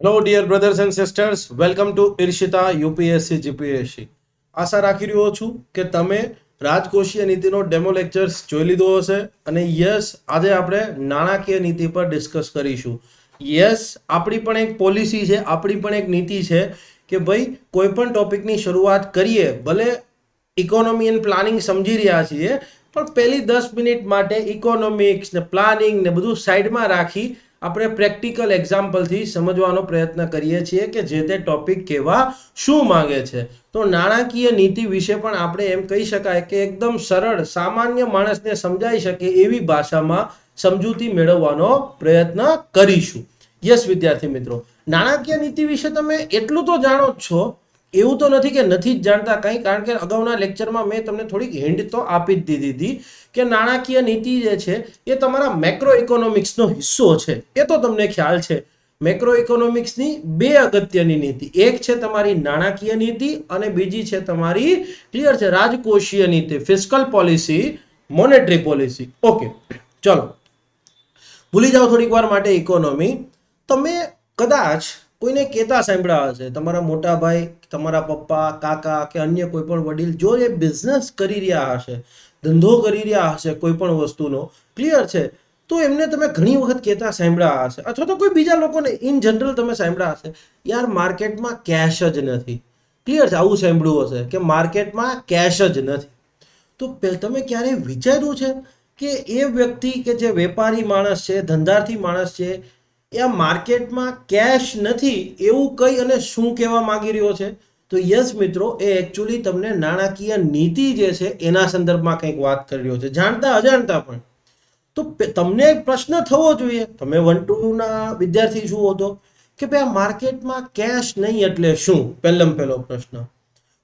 Hello dear brothers and sisters, welcome to Irshita UPSC GPSC. આશા રાખી રહ્યો છું કે તમે રાજકોષીય નીતિનો ડેમો લેક્ચર્સ જોઈ લીધો હશે અને યસ, આજે આપણે નાણાકીય નીતિ પર ડિસ્કસ કરીશું. યસ, આપણી પણ એક પોલિસી છે, આપણી પણ એક નીતિ છે કે ભાઈ કોઈ પણ ટોપિકની શરૂઆત કરીએ, ભલે ઇકોનોમી એન્ડ પ્લાનિંગ સમજી રહ્યા છીએ, પણ પહેલી 10 મિનિટ માટે ઇકોનોમિક્સ ને પ્લાનિંગ ને બધું સાઈડમાં રાખી આપણે પ્રેક્ટિકલ એક્ઝામ્પલથી સમજવાનો પ્રયત્ન કરીએ છીએ કે જે તે ટોપિક કહેવા શું માંગે છે. તો નાણાકીય નીતિ વિશે પણ આપણે એમ કહી શકાય કે એકદમ સરળ સામાન્ય માણસને સમજાઈ શકે એવી ભાષામાં સમજૂતી મેળવવાનો પ્રયત્ન કરીશું. યસ વિદ્યાર્થી મિત્રો, નાણાકીય નીતિ વિશે તમે એટલું તો જાણો જ છો, એવું તો નથી કે નથી જ જાણતા કંઈ, કારણ કે અગાઉના લેક્ચરમાં મેં તમને થોડીક હિન્ટ તો આપી જ દીધી હતી કે નાણાકીય નીતિ જે છે એ તમારા મેક્રો ઇકોનોમિક્સનો હિસ્સો છે. એ તો તમને ખ્યાલ છે. મેક્રો ઇકોનોમિક્સની બે અગત્યની નીતિ, એક છે તમારી નાણાકીય નીતિ અને બીજી છે તમારી ક્લિયર છે રાજકોષીય નીતિ, fiscal policy, monetary policy. Okay, ચલો ભૂલી જાઓ થોડીક વાર માટે ઇકોનોમી. તમે કદાચ કોઈને કહેતા સાંભળ્યા હશે, તમારા મોટા ભાઈ, તમારા પપ્પા, કાકા કે અન્ય કોઈ પણ વડીલ જો એ બિઝનેસ કરી રહ્યા હશે, ધંધો કરી રહ્યા હશે કોઈ પણ વસ્તુનો, ક્લિયર છે, તો એમને તમે ઘણી વખત કહેતા સાંભળ્યા હશે અથવા તો કોઈ બીજા લોકોને ઇન જનરલ તમે સાંભળ્યા હશે, યાર માર્કેટમાં કેશ જ નથી. ક્લિયર છે, આવું સાંભળ્યું હશે કે માર્કેટમાં કેશ જ નથી. તો તમે ક્યારેય વિચાર્યું છે કે એ વ્યક્તિ કે જે વેપારી માણસ છે, ધંધાર્થી માણસ છે, એ આ માર્કેટમાં કેશ નથી એવું કઈ અને શું કહેવા માંગી રહ્યો છે? તો યસ મિત્રો, એ એકચ્યુઅલી તમને નાણાકીય નીતિ જે છે એના સંદર્ભમાં કંઈક વાત કરી રહ્યો છે, જાણતા અજાણતા પણ. તો તમને એક પ્રશ્ન થવો જોઈએ, તમે 1-2 ના વિદ્યાર્થી શું હતો કે ભાઈ આ માર્કેટમાં કેશ નહીં એટલે શું? પહેલો પ્રશ્ન.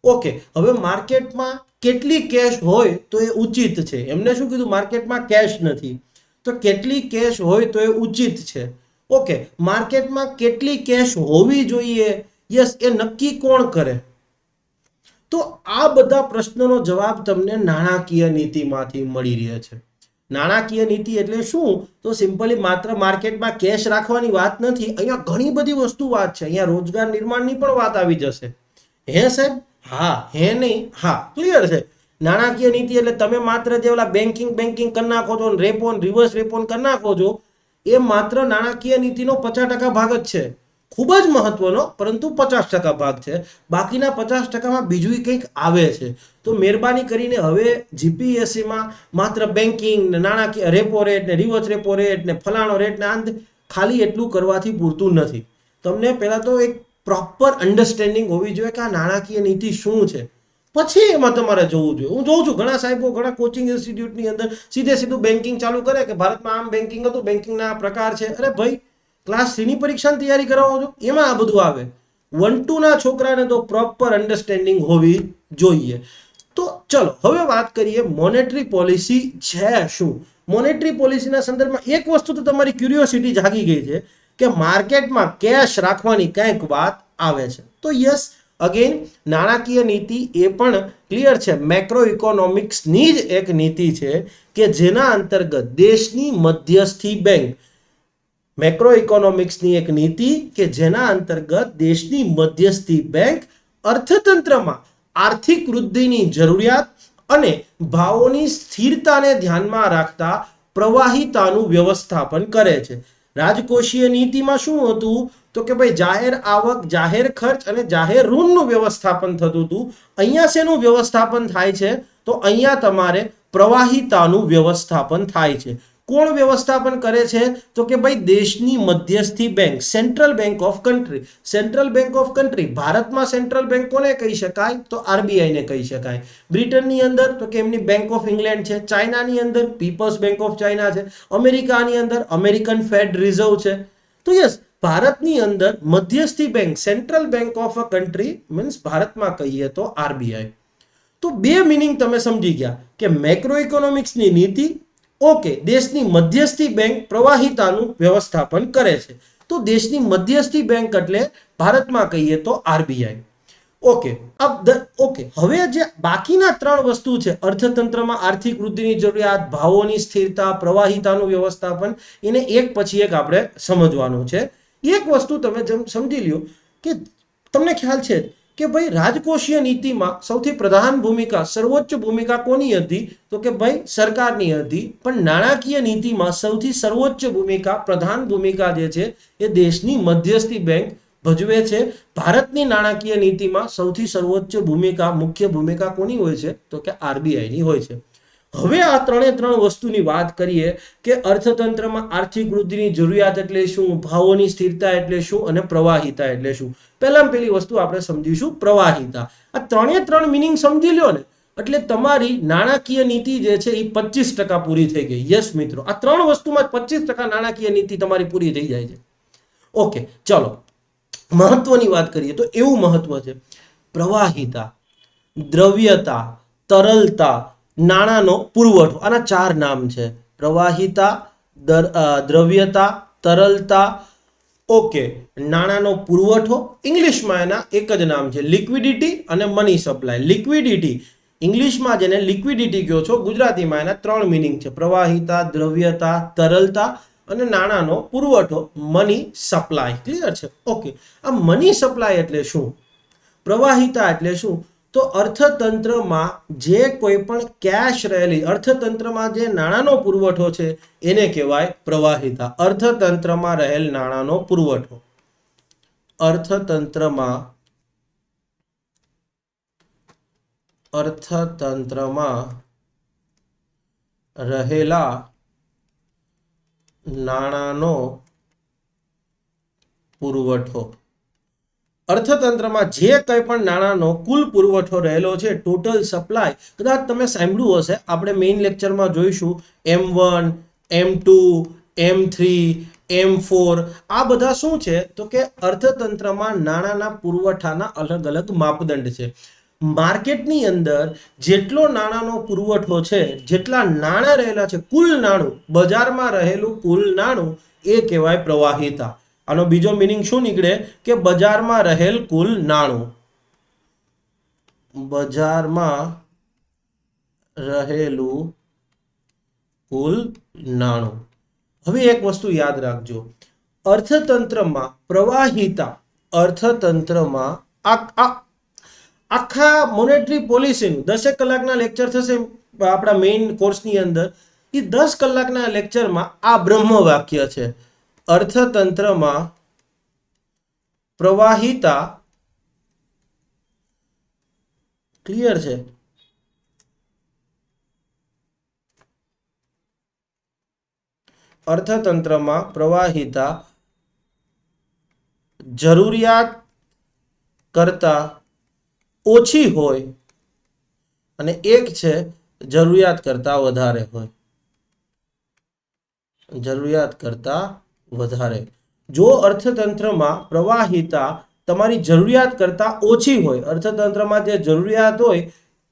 ઓકે, હવે માર્કેટમાં કેટલી કેશ હોય તો એ ઉચિત છે? એમને શું કીધું? માર્કેટમાં કેશ નથી, તો કેટલી કેશ હોય તો એ ઉચિત છે? ઓકે, માર્કેટમાં કેટલી કેશ હોવી જોઈએ, યસ, એ નક્કી કોણ કરે? તો આ બધા પ્રશ્નોનો જવાબ તમને નાણાકીય નીતિમાંથી મળી રહે છે. નાણાકીય નીતિ એટલે શું? તો સિમ્પલી માત્ર માર્કેટમાં કેશ રાખવાની વાત નથી, અહીંયા ઘણી બધી વસ્તુ વાત છે. અહીંયા રોજગાર નિર્માણની પણ વાત આવી જશે. હે સાહેબ? હા, હે નહીં, હા, ક્લિયર છે. નાણાકીય નીતિ એટલે તમે માત્ર જે ઓલા બેન્કિંગ કરી નાખો છો, રેપો રિવર્સ રેપો કરી નાખો છો, એ માત્ર નાણાકીય નીતિનો 50% ભાગ જ છે. ખૂબ જ મહત્વનો, પરંતુ 50% ભાગ છે. બાકીના 50%માં બીજું કંઈક આવે છે. તો મહેરબાની કરીને હવે જીપીએસસીમાં માત્ર બેન્કિંગ ને નાણાકીય રેપો રેટ ને રિવર્સ રેપો રેટ ને ફલાણો રેટ ને આંત ખાલી એટલું કરવાથી પૂરતું નથી. તમને પહેલા તો એક પ્રોપર અન્ડરસ્ટેન્ડિંગ હોવી જોઈએ કે આ નાણાકીય નીતિ શું છે, પછી એમાં તમારે જોવું જોઈએ. હું જોઉં છું ઘણા સાહેબો ઘણા કોચિંગ ઇન્સ્ટિટ્યૂટની અંદર સીધું બેન્કિંગ ચાલુ કરે કે ભારતમાં આમ બેન્કિંગ હતું, બેન્કિંગના પ્રકાર છે. અરે ભાઈ, ક્લાસ 3ની પરીક્ષાની તૈયારી કરાવો છો, એમાં આ બધું આવે. 1-2 ના છોકરાને તો પ્રોપર અન્ડરસ્ટેન્ડિંગ હોવી જોઈએ. તો ચલો હવે વાત કરીએ મોનેટરી પોલિસી છે શું. મોનેટરી પોલિસીના સંદર્ભમાં એક વસ્તુ તો તમારી ક્યુરિયોસિટી જાગી ગઈ છે કે માર્કેટમાં કેશ રાખવાની કંઈક વાત આવે છે. તો યસ, અગેન નાણાકીય નીતિ એ પણ ક્લિયર છે, મેક્રો ઇકોનોમિક્સની જ એક નીતિ છે કે જેના અંતર્ગત દેશની મધ્યસ્થી બેંક, મેક્રો ઇકોનોમિક્સની એક નીતિ કે જેના અંતર્ગત દેશની મધ્યસ્થી બેંક અર્થતંત્રમાં આર્થિક વૃદ્ધિની જરૂરિયાત અને ભાવોની સ્થિરતાને ધ્યાનમાં રાખતા પ્રવાહિતાનું વ્યવસ્થાપન કરે છે. રાજકોષીય નીતિમાં શું હતું? તો કે ભાઈ જાહેર આવક, જાહેર ખર્ચ અને જાહેર ઋણનું વ્યવસ્થાપન થતું હતું. અહીંયા શેનું વ્યવસ્થાપન થાય છે? તો અહીંયા તમારે પ્રવાહિતાનું વ્યવસ્થાપન થાય છે. કોણ વ્યવસ્થાપન કરે છે? તો કે ભાઈ દેશની મધ્યસ્થી bank, central bank of country. Central bank of country, ભારતમાં સેન્ટ્રલ બેંક કોને કહી શકાય? તો આરબીઆઈને કહી શકાય. બ્રિટનની અંદર તો કે એમની બેંક ઓફ ઇંગ્લેન્ડ છે. ચાઇનાની અંદર પીપલ્સ બેંક ઓફ ચાઇના છે. અમેરિકાની અંદર અમેરિકન ફેડ રિઝર્વ છે. તો યસ, ભારતની અંદર મધ્યસ્થી bank, central bank of a country means ભારતમાં કહીએ તો આરબીઆઈ. તો બે મિનિંગ તમે સમજી ગયા કે મેક્રો ઇકોનોમિક્સની નીતિ, ઓકે, દેશની મધ્યસ્થી બેંક પ્રવાહિતાનું વ્યવસ્થાપન કરે છે. તો દેશની મધ્યસ્થી બેંક એટલે ભારતમાં કહીએ તો આરબીઆઈ. ઓકે, ઓકે, હવે જે બાકીના 3 વસ્તુ છે, અર્થતંત્રમાં આર્થિક વૃદ્ધિની જરૂરિયાત, ભાવોની સ્થિરતા, પ્રવાહિતાનું વ્યવસ્થાપન, એને એક પછી એક આપણે સમજવાનું છે. એક વસ્તુ તમે સમજી લ્યો કે તમને ખ્યાલ છે કે ભાઈ રાજકોષીય નીતિમાં સૌથી પ્રધાન ભૂમિકા, સર્વોચ્ચ ભૂમિકા કોની હતી? તો કે ભાઈ સરકારની હતી. પણ નાણાકીય નીતિમાં સૌથી સર્વોચ્ચ ભૂમિકા, પ્રધાન ભૂમિકા જે છે એ દેશની મધ્યસ્થી બેંક ભજવે છે. ભારતની નાણાકીય નીતિમાં સૌથી સર્વોચ્ચ ભૂમિકા, મુખ્ય ભૂમિકા કોની હોય છે? તો કે આરબીઆઈની હોય છે. હવે આ ત્રણ વસ્તુની વાત કરીએ કે અર્થતંત્રમાં આર્થિક વૃદ્ધિની જરૂરિયાત એટલે શું, ભાવોની સ્થિરતા એટલે શું અને પ્રવાહિતા એટલે શું. પહેલામાં પહેલી વસ્તુ આપણે સમજીશું પ્રવાહિતા. આ ત્રણ મિનિંગ સમજી લ્યો ને એટલે તમારી નાણાકીય નીતિ જે છે એ 25% પૂરી થઈ ગઈ. યસ મિત્રો, આ ત્રણ વસ્તુમાં 25% નાણાકીય નીતિ તમારી પૂરી થઈ જાય છે. ઓકે, ચલો મહત્વની વાત કરીએ તો એવું મહત્વ છે પ્રવાહિતા, દ્રવ્યતા, તરલતા, નાણાંનો પુરવઠો. આના 4 નામ છે: પ્રવાહિતા, દ્રવ્યતા, તરલતા, ઓકે, નાણાંનો પુરવઠો. ઇંગ્લિશમાં એના એક જ નામ છે લિક્વિડિટી અને મની સપ્લાય. લિક્વિડિટી ઇંગ્લિશમાં જેને લિક્વિડિટી કહો છો, ગુજરાતીમાં એના 3 મિનિંગ છે: પ્રવાહિતા, દ્રવ્યતા, તરલતા અને નાણાંનો પુરવઠો, મની સપ્લાય. ક્લિયર છે? ઓકે, આ મની સપ્લાય એટલે શું, પ્રવાહિતા એટલે શું? તો અર્થતંત્રમાં જે કોઈ પણ કેશ રહેલી, અર્થતંત્રમાં જે નાણાંનો પુરવઠો છે એને કહેવાય પ્રવાહિતા. અર્થતંત્રમાં રહેલ નાણાંનો પુરવઠો, અર્થતંત્રમાં રહેલા નાણાંનો પુરવઠો. અર્થતંત્રમાં જે કંઈ પણ નાણાંનો કુલ પુરવઠો રહેલો છે, ટોટલ સપ્લાય. કદાચ તમે સાંભળ્યું હશે, આપણે મેઇન લેક્ચરમાં જોઈશું M1, M2, M3, M4. આ બધા શું છે તો કે અર્થતંત્રમાં નાણાંના પુરવઠાના અલગ અલગ માપદંડ છે. માર્કેટની અંદર જેટલો નાણાંનો પુરવઠો છે, જેટલા નાણાં રહેલા છે, કુલ નાણું, બજારમાં રહેલું કુલ નાણું, એ કહેવાય પ્રવાહિતા. આનો બીજો મિનિંગ શું નીકળે કે બજારમાં રહેલ કુલ નાણું, બજારમાં રહેલું કુલ નાણું. હવે એક વસ્તુ યાદ રાખજો, અર્થતંત્રમાં પ્રવાહિતા, અર્થતંત્રમાં આખા મોનેટરી પોલિસીનું 10 કલાકના લેક્ચર થશે આપણા મેઇન કોર્સની અંદર. એ 10 કલાકના લેક્ચરમાં આ બ્રહ્મ વાક્ય છે: અર્થતંત્રમાં પ્રવાહિતા. ક્લિયર છે? અર્થતંત્રમાં પ્રવાહિતા જરૂરિયાત કરતા ઓછી હોય અને એક છે જરૂરિયાત કરતા વધારે હોય. જરૂરિયાત કરતા વધારે. જો અર્થતંત્રમાં પ્રવાહિતા તમારી જરૂરિયાત કરતા ઓછી હોય, અર્થતંત્રમાં જે જરૂરિયાત હોય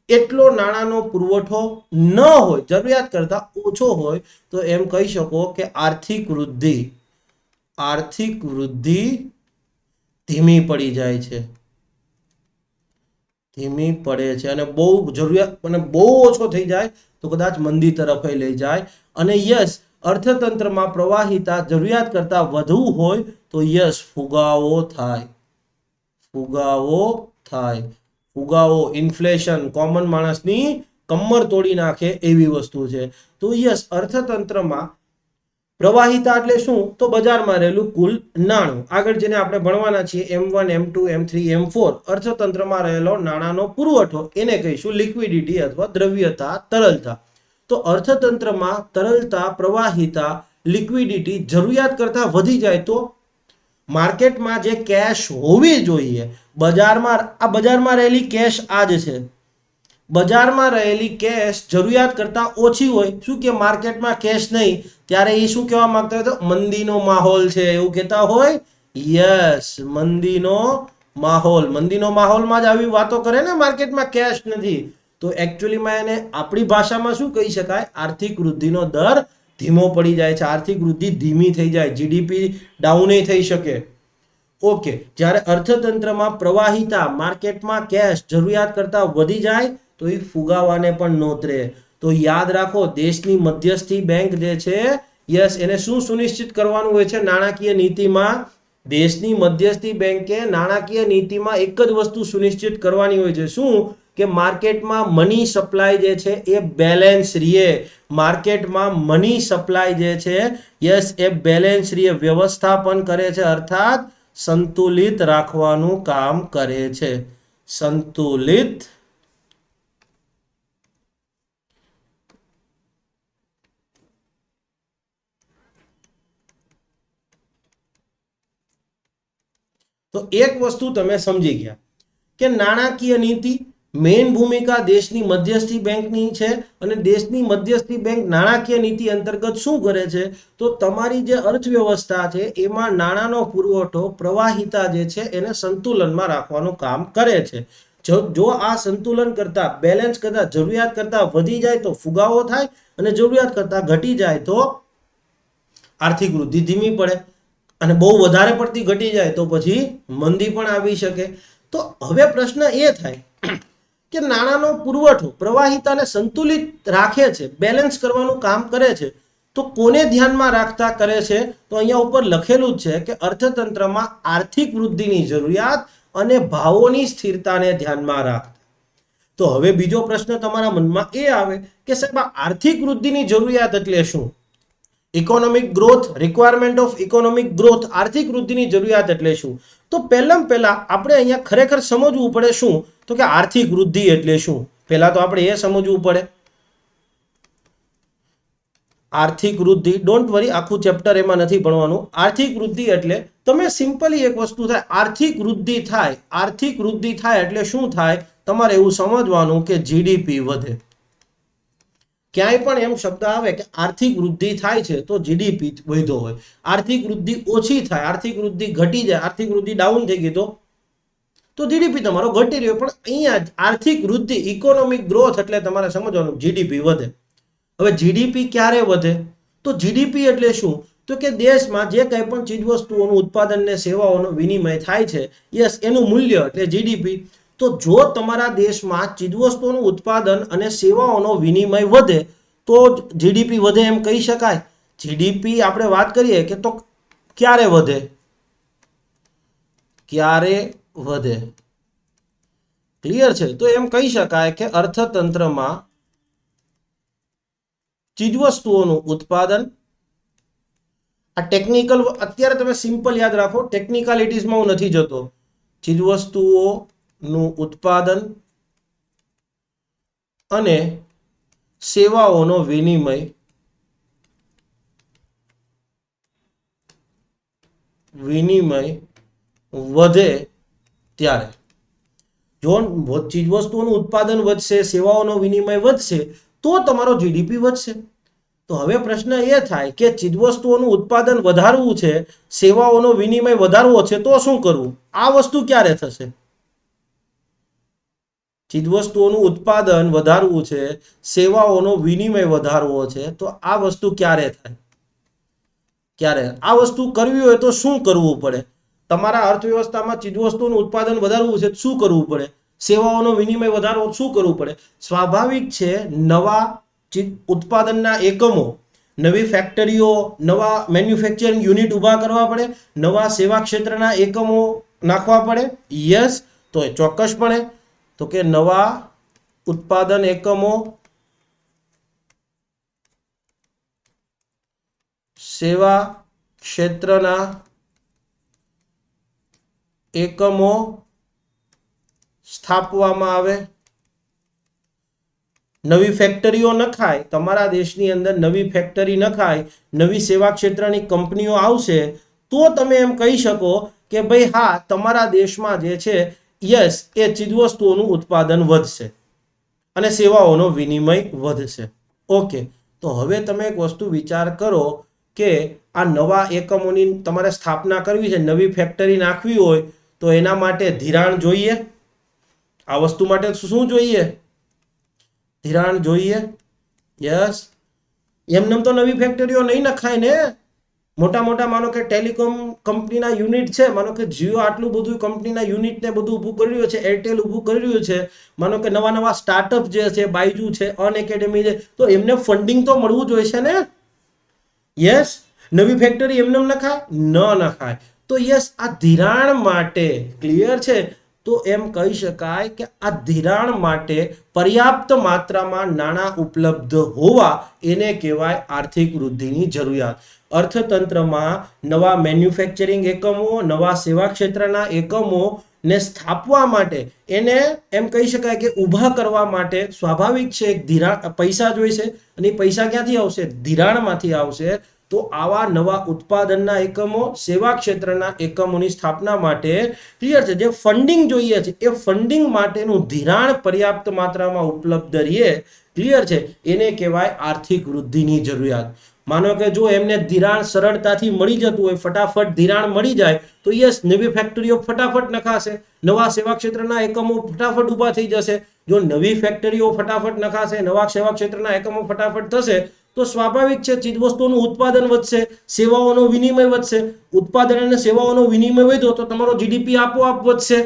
એટલો નાણાંનો પુરવઠો ન હોય, જરૂરિયાત કરતા ઓછો હોય, તો એમ કહી શકો કે આર્થિક વૃદ્ધિ ધીમી પડી જાય છે, ધીમી પડે છે. અને બહુ જરૂરિયાત અને બહુ ઓછો થઈ જાય તો કદાચ મંદી તરફ લઈ જાય. અને યસ, અર્થતંત્રમાં પ્રવાહિતા જરૂરિયાત કરતા વધુ હોય તો યસ, ફુગાવો થાય. ફુગાવો, ઇન્ફ્લેશન, કોમન માણસની કમર તોડી નાખે એવી વસ્તુ છે. તો યસ, અર્થતંત્રમાં પ્રવાહિતા એટલે શું? તો બજારમાં રહેલું કુલ નાણું. આગળ જેને આપણે ભણવાના છીએ M1, M2, M3, M4, અર્થતંત્રમાં રહેલો નાણાંનો પુરવઠો, એને કહીશું લિક્વિડિટી અથવા દ્રવ્યતા, તરલતા. તો અર્થતંત્રમાં તરલતા, પ્રવાહિતા, લિક્વિડિટી જરૂરિયાત કરતા વધી જાય તો માર્કેટમાં જે કેશ હોવી જોઈએ, બજારમાં રહેલી કેશ આ જ છે. બજારમાં રહેલી કેશ જરૂરિયાત કરતા ઓછી હોય, શું કે માર્કેટમાં કેશ નહીં, ત્યારે એ શું કહેવા માંગતા હોય? તો મંદીનો માહોલ છે, એવું કહેતા હોય. યસ, મંદીનો માહોલમાં જ આવી વાતો કરે ને, માર્કેટમાં કેશ નથી. તો એકચ્યુઅલીમાં એને આપણી ભાષામાં શું કહી શકાય? આર્થિક વૃદ્ધિનો દર ધીમો પડી જાય છે, આર્થિક વૃદ્ધિ ધીમી થઈ જાય, જીડીપી ડાઉન થઈ શકે. ઓકે, જ્યારે અર્થતંત્રમાં પ્રવાહિતા, માર્કેટમાં કેશ જરૂરિયાત કરતા વધી જાય તો એ ફુગાવાને પણ નોતરે. તો યાદ રાખો, દેશની મધ્યસ્થી બેંક જે છે, યસ, એને શું સુનિશ્ચિત કરવાનું હોય છે નાણાકીય નીતિમાં? દેશની મધ્યસ્થી બેંકે નાણાકીય નીતિમાં એક જ વસ્તુ સુનિશ્ચિત કરવાની હોય છે, શું? કે માર્કેટમાં મની સપ્લાય જે છે એ બેલેન્સ રહે. માર્કેટમાં મની સપ્લાય જે છે યસ એ બેલેન્સ રહે, વ્યવસ્થાપન કરે છે, અર્થાત સંતુલિત રાખવાનું કામ કરે છે. સંતુલિત તો એક વસ્તુ તમે સમજી ગયા કે નાણાકીય નીતિ મેઇન ભૂમિકા દેશની મધ્યસ્થી બેંકની છે અને દેશની મધ્યસ્થી બેંક નાણાકીય નીતિ અંતર્ગત શું કરે છે? તો તમારી જે અર્થવ્યવસ્થા છે એમાં નાણાંનો પુરવઠો પ્રવાહિતા જે છે એને સંતુલનમાં રાખવાનું કામ કરે છે. જો આ સંતુલન કરતા બેલેન્સ કરતા જરૂરિયાત કરતા વધી જાય તો ફુગાવો થાય અને જરૂરિયાત કરતા ઘટી જાય તો આર્થિક વૃદ્ધિ ધીમી પડે અને બહુ વધારે પડતી ઘટી જાય તો પછી મંદી પણ આવી શકે. તો હવે પ્રશ્ન એ થાય કે નાણાંનો પુરવઠો પ્રવાહિતાને સંતુલિત રાખે છે, બેલેન્સ કરવાનું કામ કરે છે, તો કોને ધ્યાનમાં રાખતા કરે છે? તો અહીંયા ઉપર લખેલું જ છે કે અર્થતંત્રમાં આર્થિક વૃદ્ધિની જરૂરિયાત અને ભાવોની સ્થિરતાને ધ્યાનમાં રાખતા. તો હવે બીજો પ્રશ્ન તમારા મનમાં એ આવે કે સાહેબ આર્થિક વૃદ્ધિની જરૂરિયાત એટલે શું? Economic growth, requirement of economic growth, આર્થિક વૃદ્ધિની જરૂરિયાત એટલે શું? તો પહેલા આપણે અહીંયા ખરેખર સમજવું પડે શું? તો કે આર્થિક વૃદ્ધિ એટલે શું? પહેલા તો આપણે એ સમજવું પડે. આર્થિક વૃદ્ધિ, ડોન્ટ વરી, આખું ચેપ્ટર એમાં નથી ભણવાનું. આર્થિક વૃદ્ધિ એટલે તમે સિમ્પલી એક વસ્તુ થાય, આર્થિક વૃદ્ધિ થાય. આર્થિક વૃદ્ધિ થાય એટલે શું થાય? તમારે એવું સમજવાનું કે જીડીપી વધે. ક્યાંય પણ એમ શબ્દ આવે કે આર્થિક વૃદ્ધિ થાય છે તો જીડીપી વધ્યો હોય. આર્થિક વૃદ્ધિ ઓછી થાય, આર્થિક વૃદ્ધિ ઘટી જાય, આર્થિક વૃદ્ધિ ડાઉન થઈ ગઈ તો જીડીપી તમારો ઘટી રહ્યો. પણ અહીંયા આર્થિક વૃદ્ધિ, ઇકોનોમિક ગ્રોથ એટલે તમારે સમજવાનું જીડીપી વધે. હવે જીડીપી ક્યારે વધે? તો જીડીપી એટલે શું? તો કે દેશમાં જે કંઈ પણ ચીજ વસ્તુઓનું ઉત્પાદન ને સેવાઓનો વિનિમય થાય છે, યસ, એનું મૂલ્ય એટલે જીડીપી. તો જો તમારા દેશમાં ચીજવસ્તુઓનું ઉત્પાદન અને સેવાઓનો વિનિમય વધે તો જીડીપી વધે એમ કહી શકાય. જીડીપી આપણે વાત કરીએ કે તો ક્યારે વધે? ક્યારે વધે? ક્લિયર છે? તો એમ કહી શકાય કે અર્થતંત્રમાં ચીજવસ્તુઓનું ઉત્પાદન, આ ટેકનિકલ અત્યારે તમે સિમ્પલ યાદ રાખો, ટેકનિકાલિટીઝમાં હું નથી જતો. ચીજવસ્તુઓનું ઉત્પાદન અને સેવાઓનો વિનિમય વધે ત્યારે. જો ચીજવસ્તુઓનું ઉત્પાદન વધશે, સેવાઓનો વિનિમય વધશે તો તમારો જીડીપી વધશે. તો હવે પ્રશ્ન એ થાય કે ચીજવસ્તુઓનું ઉત્પાદન વધારવું છે, સેવાઓનો વિનિમય વધારવો છે, તો શું કરવું? આ વસ્તુ ક્યારે થશે? ચીજવસ્તુઓનું ઉત્પાદન વધારવું છે, સેવાઓનો વિનિમય વધારવો છે, તો આ વસ્તુ ક્યારે થાય? ક્યારે? આ વસ્તુ કરવી હોય તો શું કરવું પડે? તમારા અર્થવ્યવસ્થામાં ચીજવસ્તુઓનું ઉત્પાદન વધારવું છે, શું કરવું પડે? સેવાઓનો વિનિમય વધારવો, શું કરવું પડે? સ્વાભાવિક છે, નવા ઉત્પાદનના એકમો, નવી ફેક્ટરીઓ, નવા મેન્યુફેક્ચરિંગ યુનિટ ઊભા કરવા પડે, નવા સેવા ક્ષેત્રના એકમો નાખવા પડે. યસ, તો એ ચોક્કસપણે. તો કે નવા ઉત્પાદન એકમો, સેવા ક્ષેત્રના એકમો સ્થાપવામાં આવે, નવી ફેક્ટરીઓ નખાય. તમારા દેશની અંદર નવી ફેક્ટરી નખાય, નવી સેવા ક્ષેત્રની કંપનીઓ આવશે તો તમે એમ કહી શકો કે ભાઈ હા, તમારા દેશમાં જે છે યસ એ ચીજવસ્તુઓનું ઉત્પાદન વધશે અને સેવાઓનો વિનિમય વધશે. ઓકે, તો હવે તમે એક વસ્તુ વિચાર કરો કે આ નવા એકમોની તમારે સ્થાપના કરવી છે, નવી ફેક્ટરી નાખવી હોય તો એના માટે ધિરાણ જોઈએ. આ વસ્તુ માટે શું જોઈએ? ધિરાણ જોઈએ. યસ, એમને તો નવી ફેક્ટરીઓ નહીં નખાય ને. મોટા મોટા માનો કે ટેલિકોમ કંપનીના યુનિટ છે, માનો કે જીઓ આટલું બધું કંપનીના યુનિટ ને બધું ઊભું કરી રહ્યું છે, એરટેલ ઊભું કરી રહ્યું છે, માનો કે નવા નવા સ્ટાર્ટઅપ જે છે, બાયજુ છે, અનએકેડમી છે, તો એમને ફંડિંગ તો મળવું જોઈએ છે ને. યસ, નવી ફેક્ટરી એમને નખાય? ન નખાય. તો યસ, આ ધિરાણ માટે ક્લિયર છે. તો એમ કહી શકાય કે આ ધિરાણ માટે પર્યાપ્ત માત્રામાં નાણાં ઉપલબ્ધ હોવા એને કહેવાય આર્થિક વૃદ્ધિની જરૂરિયાત. અર્થતંત્રમાં નવા મેન્યુફેક્ચરિંગ એકમો, નવા સેવા ક્ષેત્રના એકમો ને સ્થાપવા માટે, એને એમ કહી શકાય કે ઊભા કરવા માટે સ્વાભાવિક છે એક ધિરાણ, પૈસા જોઈશે. અને પૈસા ક્યાંથી આવશે? ધિરાણમાંથી આવશે. તો આવા નવા ઉત્પાદનના એકમો, સેવા ક્ષેત્રના એકમોની સ્થાપના માટે ક્લિયર છે, જે ફંડિંગ જોઈએ છે એ ફંડિંગ માટેનું ધિરાણ પર્યાપ્ત માત્રામાં ઉપલબ્ધ રહે, ક્લિયર છે, એને કહેવાય આર્થિક વૃદ્ધિની જરૂરિયાત. માનો કે જો એમને ધિરાણ સરળતાથી મળી જતું હોય, ફટાફટ ધિરાણ મળી જાય, તો યસ, નવી ફેક્ટરીઓ ફટાફટ નખાશે, નવા સેવા ક્ષેત્રના એકમો ફટાફટ ઊભા થઈ જશે. જો નવી ફેક્ટરીઓ ફટાફટ નખાશે, નવા સેવા ક્ષેત્રના એકમો ફટાફટ થશે, તો સ્વાભાવિક છે ચીજવસ્તુઓનું ઉત્પાદન વધશે, સેવાઓનો વિનિમય વધશે. ઉત્પાદન અને સેવાઓનો વિનિમય વધ્યો તો તમારો જીડીપી આપોઆપ વધશે.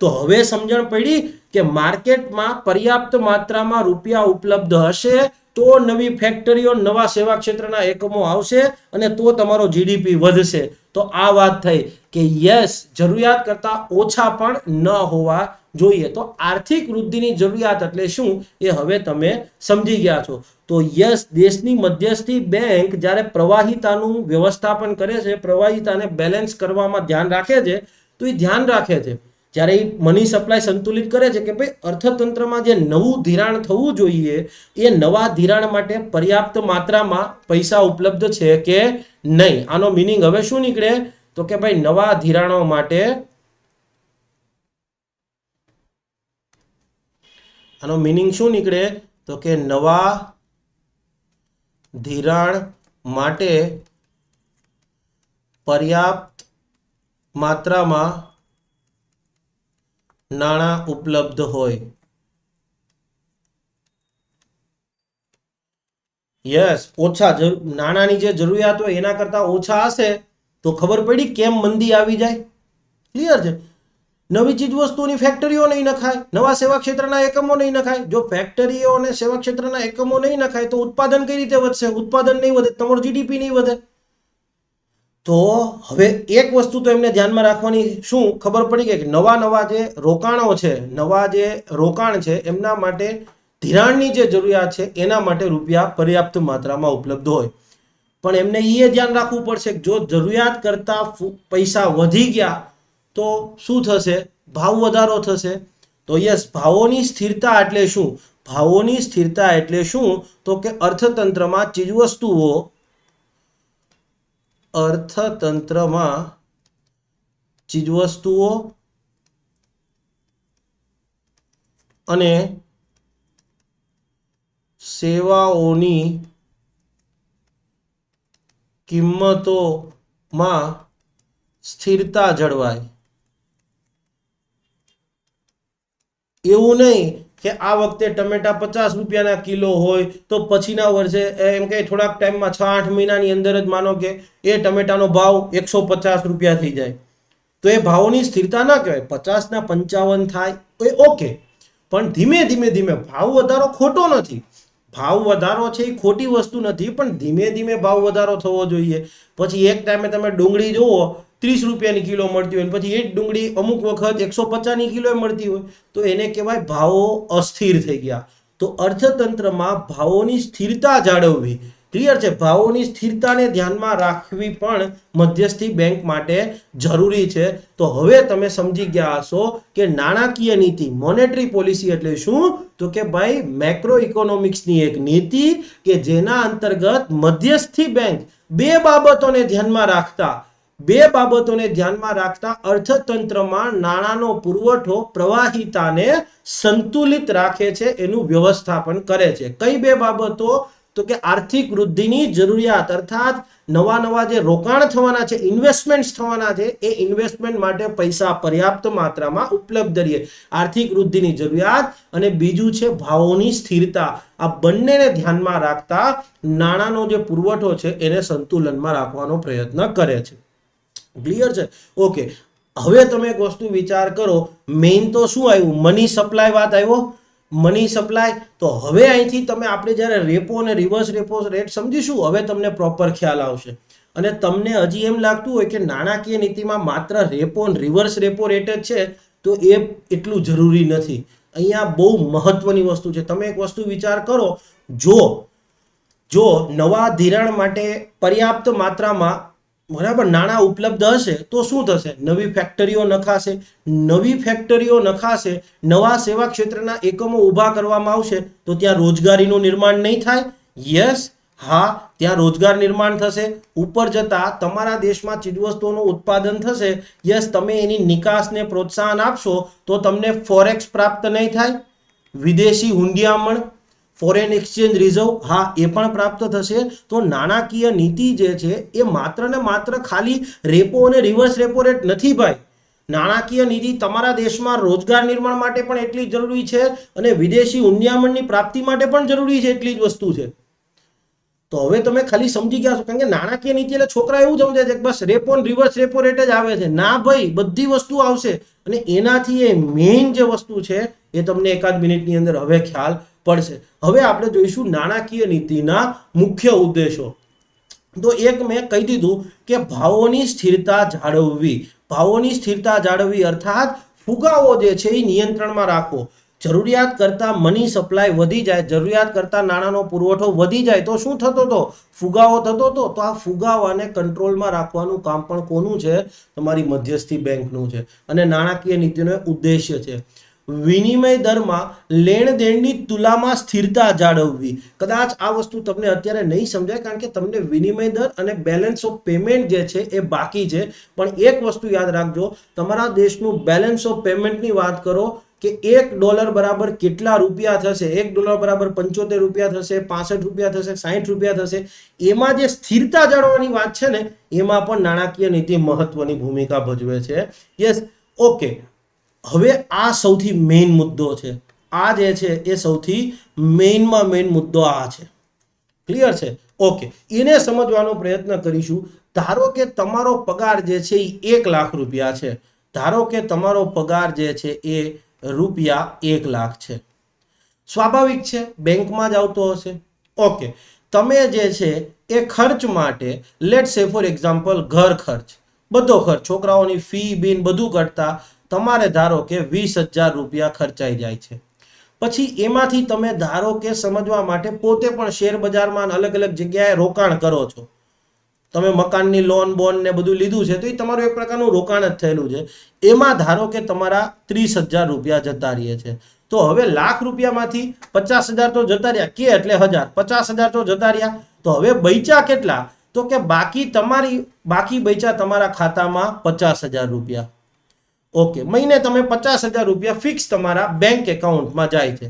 તો હવે સમજણ પડી કે માર્કેટમાં પર્યાપ્ત માત્રામાં રૂપિયા ઉપલબ્ધ હશે તો નવી ફેક્ટરીઓ, નવા સેવા ક્ષેત્રના એકમો આવશે અને તો તમારો જીડીપી વધશે. તો આ વાત થઈ કે યસ, જરૂરિયાત કરતા ઓછા પણ ન હોવા જોઈએ. તો આર્થિક વૃદ્ધિની જરૂરિયાત એટલે શું એ હવે તમે સમજી ગયા છો. તો યસ, દેશની મધ્યસ્થી બેંક જ્યારે પ્રવાહિતાનું વ્યવસ્થાપન કરે છે, પ્રવાહિતાને બેલેન્સ કરવામાં ધ્યાન રાખે છે, તો એ ધ્યાન રાખે છે જ્યારે એ મની સપ્લાય સંતુલિત કરે છે કે ભાઈ અર્થતંત્રમાં જે નવું ધિરાણ થવું જોઈએ એ નવા ધિરાણ માટે પર્યાપ્ત માત્રામાં પૈસા ઉપલબ્ધ છે કે નહીં. આનો મિનિંગ હવે શું નીકળે? તો કે ભાઈ નવા ધિરાણો માટે, આનો મિનિંગ શું નીકળે? તો કે નવા ધિરાણ માટે પર્યાપ્ત માત્રામાં નાણાં ઉપલબ્ધ હોય. યસ, ઓછા નાણાંની જે જરૂરિયાત હોય એના કરતા ઓછા હશે તો ખબર પડી કેમ મંદી આવી જાય. ક્લિયર છે? નવી ચીજ વસ્તુની ફેક્ટરીઓ નહીં નખાય, નવા સેવા ક્ષેત્રના એકમો નહીં નખાય. જો ફેક્ટરીઓ અને સેવા ક્ષેત્રના એકમો નહીં નખાય તો ઉત્પાદન કઈ રીતે વધશે? ઉત્પાદન નહીં વધે, તમારું જીડીપી નહીં વધે. તો હવે એક વસ્તુ તો એમને ધ્યાનમાં રાખવાની, શું ખબર પડી ગઈ કે નવા જે રોકાણો છે, નવા જે રોકાણ છે એમના માટે ધિરાણની જે જરૂરિયાત છે એના માટે રૂપિયા પર્યાપ્ત માત્રામાં ઉપલબ્ધ હોય. પણ એમને એ ધ્યાન રાખવું પડશે કે જો જરૂરિયાત કરતા પૈસા વધી ગયા તો શું થશે? ભાવ વધારો થશે. તો યસ, ભાવોની સ્થિરતા એટલે શું? ભાવોની સ્થિરતા એટલે શું? તો કે અર્થતંત્રમાં ચીજવસ્તુઓ, અર્થતંત્રમાં ચીજવસ્તુઓ અને સેવાઓની કિંમતોમાં સ્થિરતા જળવાય. એવું નહીં કે આ વખતે ટમેટા 50 રૂપિયાના કિલો હોય તો પછીના વર્ષે એમ કે થોડાક ટાઈમમાં 6-8 મહિનાની અંદર જ માનો કે એ ટમેટાનો ભાવ 150 રૂપિયા થઈ જાય, તો એ ભાવોની સ્થિરતા ના કહેવાય. 50 ના 55 થાય તો એ ઓકે, પણ ધીમે ધીમે ભાવ વધારો ખોટો નથી. ભાવ વધારો છે એ ખોટી વસ્તુ નથી, પણ ધીમે ધીમે ભાવ વધારો થવો જોઈએ. પછી એક ટાઈમે તમે ડુંગળી જુઓ 30 રૂપિયાની કિલો મળતી હોય, પછી એ જ ડુંગળી અમુક વખત 150ની કિલો મળતી હોય, તો એને કહેવાય ભાવો અસ્થિર થઈ ગયા. તો અર્થતંત્રમાં ભાવોની સ્થિરતા જાળવવી, ક્લિયર છે, ભાવોની સ્થિરતાને ધ્યાનમાં રાખવી પણ મધ્યસ્થી બેંક માટે જરૂરી છે. તો હવે તમે સમજી ગયા હશો કે નાણાકીય નીતિ, મોનેટરી પોલિસી એટલે શું? તો કે ભાઈ મેક્રો ઇકોનોમિક્સની એક નીતિ કે જેના અંતર્ગત મધ્યસ્થી બેંક બે બાબતોને ધ્યાનમાં રાખતા અર્થતંત્રમાં નાણાંનો પુરવઠો, પ્રવાહિતાને સંતુલિત રાખે છે, એનું વ્યવસ્થાપન કરે છે. કઈ બે બાબતો? તો કે આર્થિક વૃદ્ધિની જરૂરિયાત, અર્થાત નવા જે રોકાણ થવાના છે, ઇન્વેસ્ટમેન્ટ થવાના છે, એ ઇન્વેસ્ટમેન્ટ માટે પૈસા પર્યાપ્ત માત્રામાં ઉપલબ્ધ રહે, આર્થિક વૃદ્ધિની જરૂરિયાત. અને બીજું છે ભાવોની સ્થિરતા. આ બંનેને ધ્યાનમાં રાખતા નાણાંનો જે પુરવઠો છે એને સંતુલનમાં રાખવાનો પ્રયત્ન કરે છે. ક્લિયર છે? ઓકે, હવે તમે એક વસ્તુ વિચાર કરો, મેઇન તો શું આવ્યું? મની સપ્લાય વાત આવ્યો, મની સપ્લાય. તો હવે અહીંથી તમે આપણે જ્યારે રેપો અને રિવર્સ રેપો રેટ સમજીશું, હવે તમને પ્રોપર ખ્યાલ આવશે. અને તમને હજી એમ લાગતું હોય કે નાણાકીય નીતિમાં માત્ર રેપો અને રિવર્સ રેપો રેટ જ છે, તો એ એટલું જરૂરી નથી. અહીંયા બહુ મહત્વની વસ્તુ છે. તમે એક વસ્તુ વિચાર કરો, જો નવા ધિરાણ માટે પર્યાપ્ત માત્રામાં બરાબર નાણાં ઉપલબ્ધ હશે તો શું થશે? નવી ફેક્ટરીઓ નખાશે. નવી ફેક્ટરીઓ નખાશે, નવા સેવા ક્ષેત્રના એકમો ઊભા કરવામાં આવશે, તો ત્યાં રોજગારીનું નિર્માણ નહીં થાય? યસ, હા, ત્યાં રોજગાર નિર્માણ થશે. ઉપર જતા તમારા દેશમાં ચીજવસ્તુઓનું ઉત્પાદન થશે. યસ, તમે એની નિકાસને પ્રોત્સાહન આપશો તો તમને ફોરેક્સ પ્રાપ્ત નહીં થાય? વિદેશી હુંડિયામણ, ફોરેન એક્સચેન્જ રિઝર્વ, હા, એ પણ પ્રાપ્ત થશે. તો નાણાકીય નીતિ જે છે એ માત્ર ને માત્ર ખાલી રેપો અને રિવર્સ રેપો રેટ નથી ભાઈ. નાણાકીય નીતિ તમારા દેશમાં રોજગાર નિર્માણ માટે પણ એટલી જરૂરી છે અને વિદેશી હુંડિયામણની પ્રાપ્તિ માટે પણ જરૂરી છે, એટલી જ વસ્તુ છે. તો હવે તમે ખાલી સમજી ગયા છો, કારણ કે નાણાકીય નીતિ એટલે છોકરા એવું સમજે છે કે બસ રેપો અને રિવર્સ રેપો રેટ જ આવે છે. ના ભાઈ, બધી વસ્તુ આવશે અને એનાથી એ મેઇન જે વસ્તુ છે એ તમને એકાદ મિનિટની અંદર હવે ખ્યાલ પડશે. હવે આપણે જોઈશું નાણાકીય નીતિના મુખ્ય ઉદ્દેશો. તો એક મેં કહી દીધું કે ભાવોની સ્થિરતા જાળવવી. ભાવોની સ્થિરતા જાળવવી અર્થાત ફુગાવો જે છે એ નિયંત્રણમાં રાખવો. જરૂરિયાત કરતાં મની સપ્લાય વધી જાય, જરૂરિયાત કરતાં નાણાંનો પુરવઠો વધી જાય તો શું થતો હતો? ફુગાવો થતો હતો. તો આ ફુગાવાને કંટ્રોલમાં રાખવાનું કામ પણ કોનું છે? તમારી મધ્યસ્થી બેંકનું છે. અને નાણાકીય નીતિનો ઉદ્દેશ્ય છે વિનિમય દરમાં લેણ દેણની તુલામાં સ્થિરતા જાળવવી. કદાચ આ વસ્તુ તમને અત્યારે નહીં સમજાય, કારણ કે તમને વિનિમય દર અને બેલેન્સ ઓફ પેમેન્ટ જે છે એ બાકી છે. પણ એક વસ્તુ યાદ રાખજો, તમારા દેશનું બેલેન્સ ઓફ પેમેન્ટની વાત કરો કે $1 બરાબર કેટલા રૂપિયા થશે? $1 બરાબર 75 રૂપિયા થશે, 65 રૂપિયા થશે, 60 રૂપિયા થશે. એમાં જે સ્થિરતા જાળવવાની વાત છે ને, એમાં પણ નાણાકીય નીતિ મહત્વની ભૂમિકા ભજવે છે. Yes, okay. હવે આ સૌથી મેઇન મુદ્દો છે. આ જે છે એ સૌથી મેઇનમાં મેઇન મુદ્દો આ છે. ક્લિયર છે? ઓકે, એને સમજવાનો પ્રયત્ન કરીશું. ધારો કે તમારો પગાર જે છે એ 1 લાખ રૂપિયા છે. ધારો કે તમારો પગાર જે છે એ રૂપિયા 1 લાખ છે. સ્વાભાવિક છે, બેંકમાં જ આવતો હશે. ઓકે, તમે જે છે એ ખર્ચ માટે, લેટ સે ફોર એક્ઝામ્પલ ઘર ખર્ચ, બધો ખર્ચ, છોકરાઓની ફી બીન બધું કરતા તમારે ધારો કે 20,000 રૂપિયા ખર્ચાઈ જાય છે. પછી એમાંથી તમે ધારો કે સમજવા માટે પોતે પણ શેર બજારમાં અલગ અલગ જગ્યાએ રોકાણ કરો છો. તમે મકાનની લોન બોન ને બધું લીધું છે, તો એ તમારું એક પ્રકારનું રોકાણ જ થયેલું છે. એમાં ધારો કે તમારા 30,000 રૂપિયા જતા રહે છે. તો હવે લાખ રૂપિયામાંથી 50,000 તો જતા રહ્યા, કે એટલે 1000, 50,000 તો જતા રહ્યા. તો હવે બચ્યા કેટલા? તો કે બાકી બચ્યા તમારા ખાતામાં 50,000 રૂપિયા. ઓકે, મહિને તમે 50,000 રૂપિયા ફિક્સ તમારા બેંક એકાઉન્ટમાં જાય છે.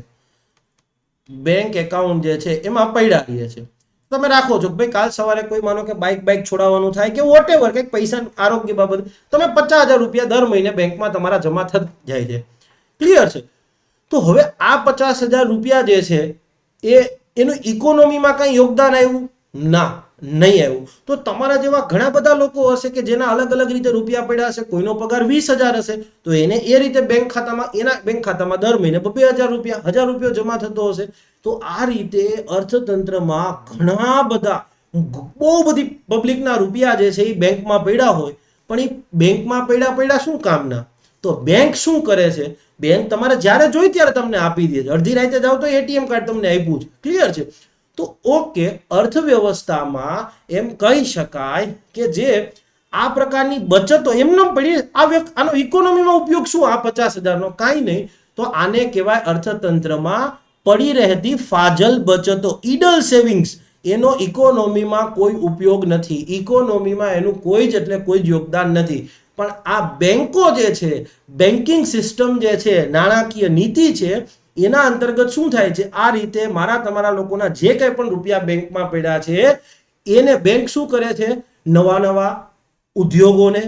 બેંક એકાઉન્ટ જે છે એમાં પડ્યા રહે છે. તમે રાખો છો ભાઈ, કાલ સવારે કોઈ માનો કે બાઇક છોડાવવાનું થાય કે વોટેવર, કંઈક પૈસા આરોગ્ય બાબત, તમે 50,000 રૂપિયા દર મહિને બેંકમાં તમારા જમા થઈ જાય છે. ક્લિયર છે? તો હવે આ 50,000 રૂપિયા જે છે એનું ઇકોનોમીમાં કઈ યોગદાન આવ્યું? ના, નહીં આવ્યું. તો તમારા જેવા ઘણા બધા લોકો હશે કે જેના અલગ અલગ રીતે રૂપિયા પડ્યા હશે. કોઈનો પગાર 20,000 હશે, તો એને એ રીતે એના બેંક ખાતામાં દર મહિને 2,000 રૂપિયા, 1,000 રૂપિયા જમા થતો હશે. તો આ રીતે અર્થતંત્રમાં ઘણા બધા, બહુ બધી પબ્લિકના રૂપિયા જે છે એ બેંકમાં પડ્યા હોય. પણ એ બેંકમાં પડ્યા શું કામના? તો બેંક શું કરે છે? બેંક તમારે જ્યારે જોઈ ત્યારે તમને આપી દે છે. અડધી રાતે જાવ તો એટીએમ કાર્ડ તમને આપ્યું છે. ક્લિયર છે? તો ઓકે, અર્થવ્યવસ્થામાં એમ કહી શકાય કે જે આ પ્રકારની બચતો એમને પડી, આનો ઇકોનોમીમાં ઉપયોગ શું? આ 50,000 કાંઈ નહીં. તો આને કહેવાય અર્થતંત્રમાં પડી રહેતી ફાજલ બચતો, ઇડલ સેવિંગ્સ. એનો ઇકોનોમીમાં કોઈ ઉપયોગ નથી. ઇકોનોમીમાં એનું કોઈ જ એટલે કોઈ જ યોગદાન નથી. પણ આ બેંકો જે છે, બેન્કિંગ સિસ્ટમ જે છે, નાણાકીય નીતિ છે, એના અંતર્ગત શું થાય છે? આ રીતે તમારા લોકોના જે કંઈ પણ રૂપિયા બેંકમાં પડ્યા છે એને બેંક શું કરે છે? નવા ઉદ્યોગોને,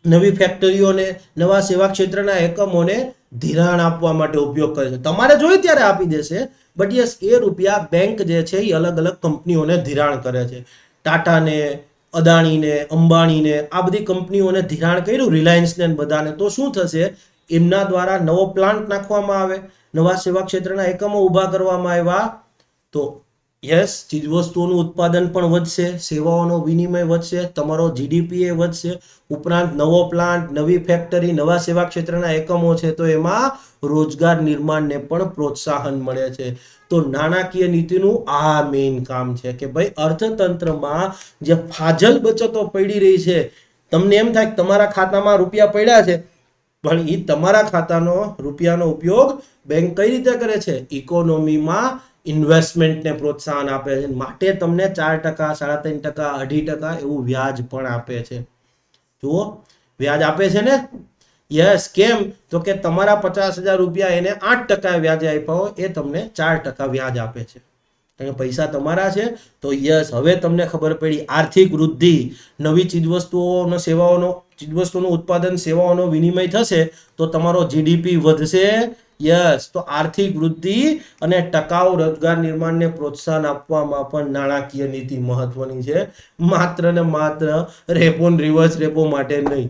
નવી ફેક્ટરીઓને, નવા સેવા ક્ષેત્રના એકમોને ધિરાણ આપવા માટે ઉપયોગ કરે છે. તમારે જોઈએ ત્યારે આપી દેશે, બટ યસ, એ રૂપિયા બેંક જે છે એ અલગ અલગ કંપનીઓને ધિરાણ કરે છે. ટાટાને, અદાણીને, અંબાણીને, આ બધી કંપનીઓને ધિરાણ કર્યું, રિલાયન્સને બધાને. તો શું થશે? એમના દ્વારા નવો પ્લાન્ટ નાખવામાં આવે, નવા સેવા ક્ષેત્રના એકમો ઊભા કરવામાં આવ્યા. તો યસ, ચીજવસ્તુઓનું ઉત્પાદન પણ વધશે, સેવાઓનો વિનિમય વધશે, તમારો જીડીપી એ વધશે, ઉપરાંત નવો પ્લાન્ટ, નવી ફેક્ટરી, નવા સેવા ક્ષેત્રના એકમો છે તો એમાં રોજગાર નિર્માણને પણ પ્રોત્સાહન મળે છે. તો નાણાકીય નીતિનું આ મેઇન કામ છે કે ભાઈ અર્થતંત્રમાં જે ફાજલ બચતો પડી રહી છે, તમને એમ થાય કે તમારા ખાતામાં રૂપિયા પડ્યા છે, પણ એ તમારા ખાતાનો રૂપિયાનો ઉપયોગ બેંક કઈ રીતે કરે છે? ઇકોનોમીમાં ઇન્વેસ્ટમેન્ટને પ્રોત્સાહન આપે છે, માટે તમને 4%, 3.5%, 2.5% એવું વ્યાજ પણ આપે છે. જુઓ, વ્યાજ આપે છે ને. યસ, કેમ? તો કે તમારા 50,000 રૂપિયા એને 8% વ્યાજે આપ્યા હોય, એ તમને 4% વ્યાજ આપે છે. કારણ કે પૈસા તમારા છે. તો યસ, હવે તમને ખબર પડી આર્થિક વૃદ્ધિ, નવી ચીજવસ્તુઓનો સેવાઓનો ચીજવસ્તુઓનું ઉત્પાદન, સેવાઓનો વિનિમય થશે તો તમારો જીડીપી વધશે. યસ, તો આર્થિક વૃદ્ધિ અને ટકાઉ રોજગાર નિર્માણને પ્રોત્સાહન આપવામાં પણ નાણાકીય નીતિ મહત્વની છે, માત્ર ને માત્ર રેપો રિવર્સ રેપો માટે નહીં.